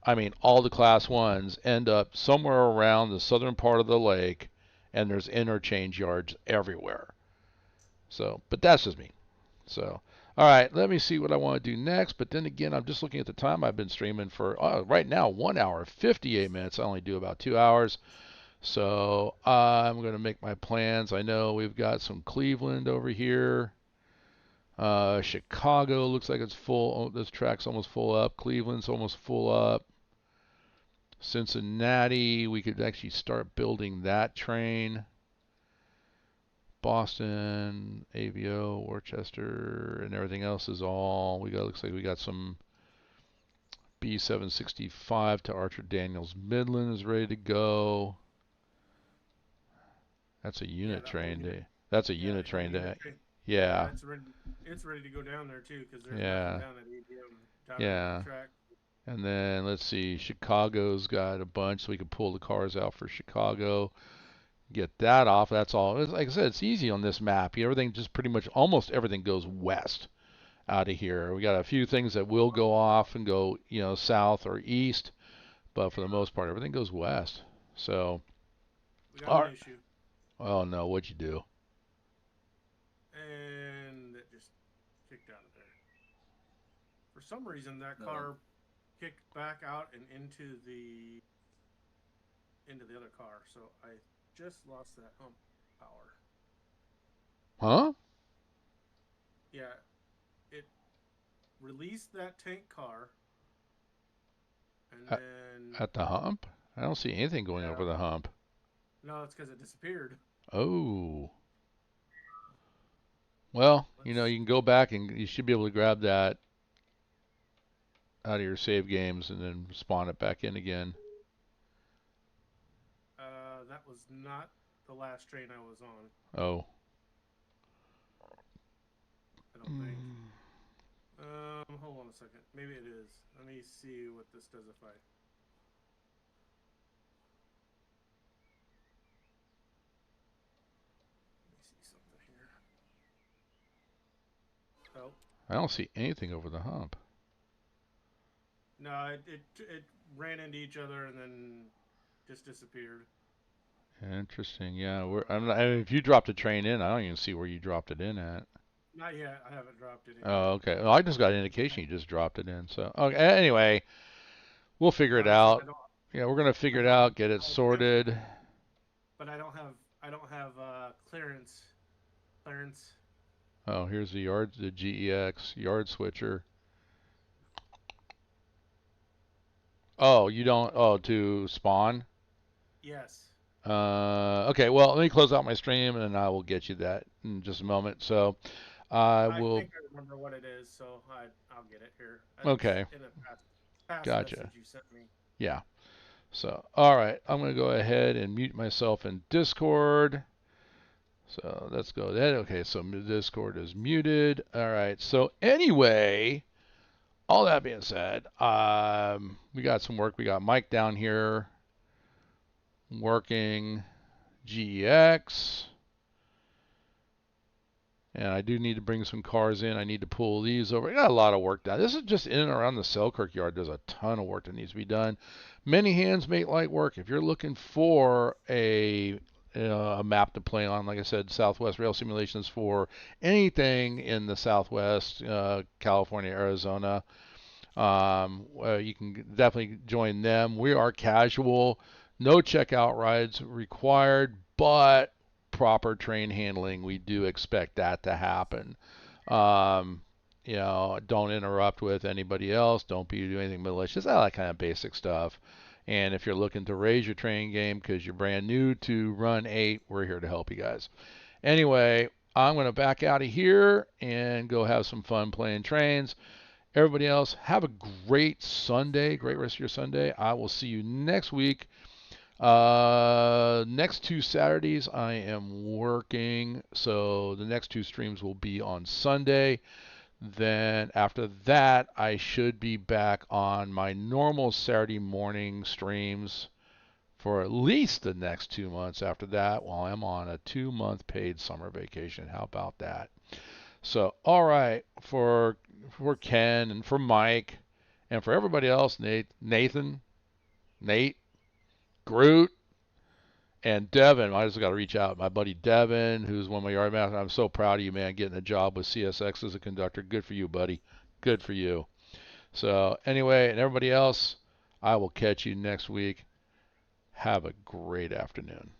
Speaker 1: the class 1s end up somewhere around the southern part of the lake, and there's interchange yards everywhere. So, but that's just me. So, all right, let me see what I want to do next. But then again, I'm just looking at the time. I've been streaming for right now 1 hour 58 minutes. I only do about 2 hours. So I'm going to make my plans. I know we've got some Cleveland over here. Chicago looks like it's full. Oh, this track's almost full up. Cleveland's almost full up. Cincinnati, we could actually start building that train. Boston, AVO, Worcester, and everything else is all. Looks like we got some B765 to Archer Daniels Midland is ready to go. That's a unit train day. That's a unit train day. Yeah.
Speaker 2: It's ready to go down there too, because they're
Speaker 1: down
Speaker 2: at ABM down the track.
Speaker 1: And then let's see, Chicago's got a bunch, so we can pull the cars out for Chicago. Get that off. That's all. Like I said, it's easy on this map. Everything just pretty much, almost everything goes west out of here. We got a few things that will go off and go, south or east, but for the most part, everything goes west. So.
Speaker 2: We got an issue.
Speaker 1: Oh no, what'd you do?
Speaker 2: And it just kicked out of there. For some reason, that car kicked back out and into the other car. So I just lost that hump power.
Speaker 1: Huh?
Speaker 2: Yeah. It released that tank car. And then...
Speaker 1: At the hump? I don't see anything going over the hump.
Speaker 2: No, it's because it disappeared.
Speaker 1: Oh. Well, you can go back and you should be able to grab that out of your save games and then spawn it back in again.
Speaker 2: That was not the last train I was on.
Speaker 1: Oh.
Speaker 2: I don't think. Hold on a second. Maybe it is. Let me see what this does if I. Let me see something here. Oh.
Speaker 1: I don't see anything over the hump.
Speaker 2: No, it ran into each other and then just disappeared.
Speaker 1: Interesting. Yeah. If you dropped a train in, I don't even see where you dropped it in at.
Speaker 2: Not yet. I haven't dropped it in
Speaker 1: Oh,
Speaker 2: yet.
Speaker 1: okay. Well, I just got an indication you just dropped it in. So, okay. Anyway, we'll figure it
Speaker 2: Like I said,
Speaker 1: out. Yeah, we're gonna figure it out, get it sorted.
Speaker 2: But I don't have clearance.
Speaker 1: Oh, here's the GEX yard switcher. Oh, you don't. Oh, to spawn.
Speaker 2: Yes.
Speaker 1: Okay. Well, let me close out my stream, and I will get you that in just a moment. So, I will.
Speaker 2: I think I remember what it is, so I'll get it here.
Speaker 1: Okay.
Speaker 2: In a past
Speaker 1: Gotcha.
Speaker 2: message you sent me.
Speaker 1: Yeah. So, all right. I'm gonna go ahead and mute myself in Discord. So let's go ahead. Okay. So Discord is muted. All right. So anyway. All that being said, we got some work. We got Mike down here working GEX. And I do need to bring some cars in. I need to pull these over. I got a lot of work done. This is just in and around the Selkirk yard. There's a ton of work that needs to be done. Many hands make light work. If you're looking for a map to play on, like I said, Southwest Rail Simulations for anything in the Southwest, California, Arizona, you can definitely join them. We are casual, no checkout rides required, but proper train handling. We do expect that to happen. Don't interrupt with anybody else. Don't be doing anything malicious. All that kind of basic stuff. And if you're looking to raise your train game because you're brand new to Run8, we're here to help you guys. Anyway, I'm going to back out of here and go have some fun playing trains. Everybody else, have a great Sunday, great rest of your Sunday. I will see you next week. Next 2 Saturdays, I am working, so the next 2 streams will be on Sunday. Then after that, I should be back on my normal Saturday morning streams for at least the next 2 months after that, while I'm on a 2-month paid summer vacation. How about that? So, all right, for Ken and for Mike and for everybody else, Nathan, Nate, Groot, and Devin. I just got to reach out. My buddy Devin, who's one of my yard masters. I'm so proud of you, man, getting a job with CSX as a conductor. Good for you, buddy. Good for you. So, anyway, and everybody else, I will catch you next week. Have a great afternoon.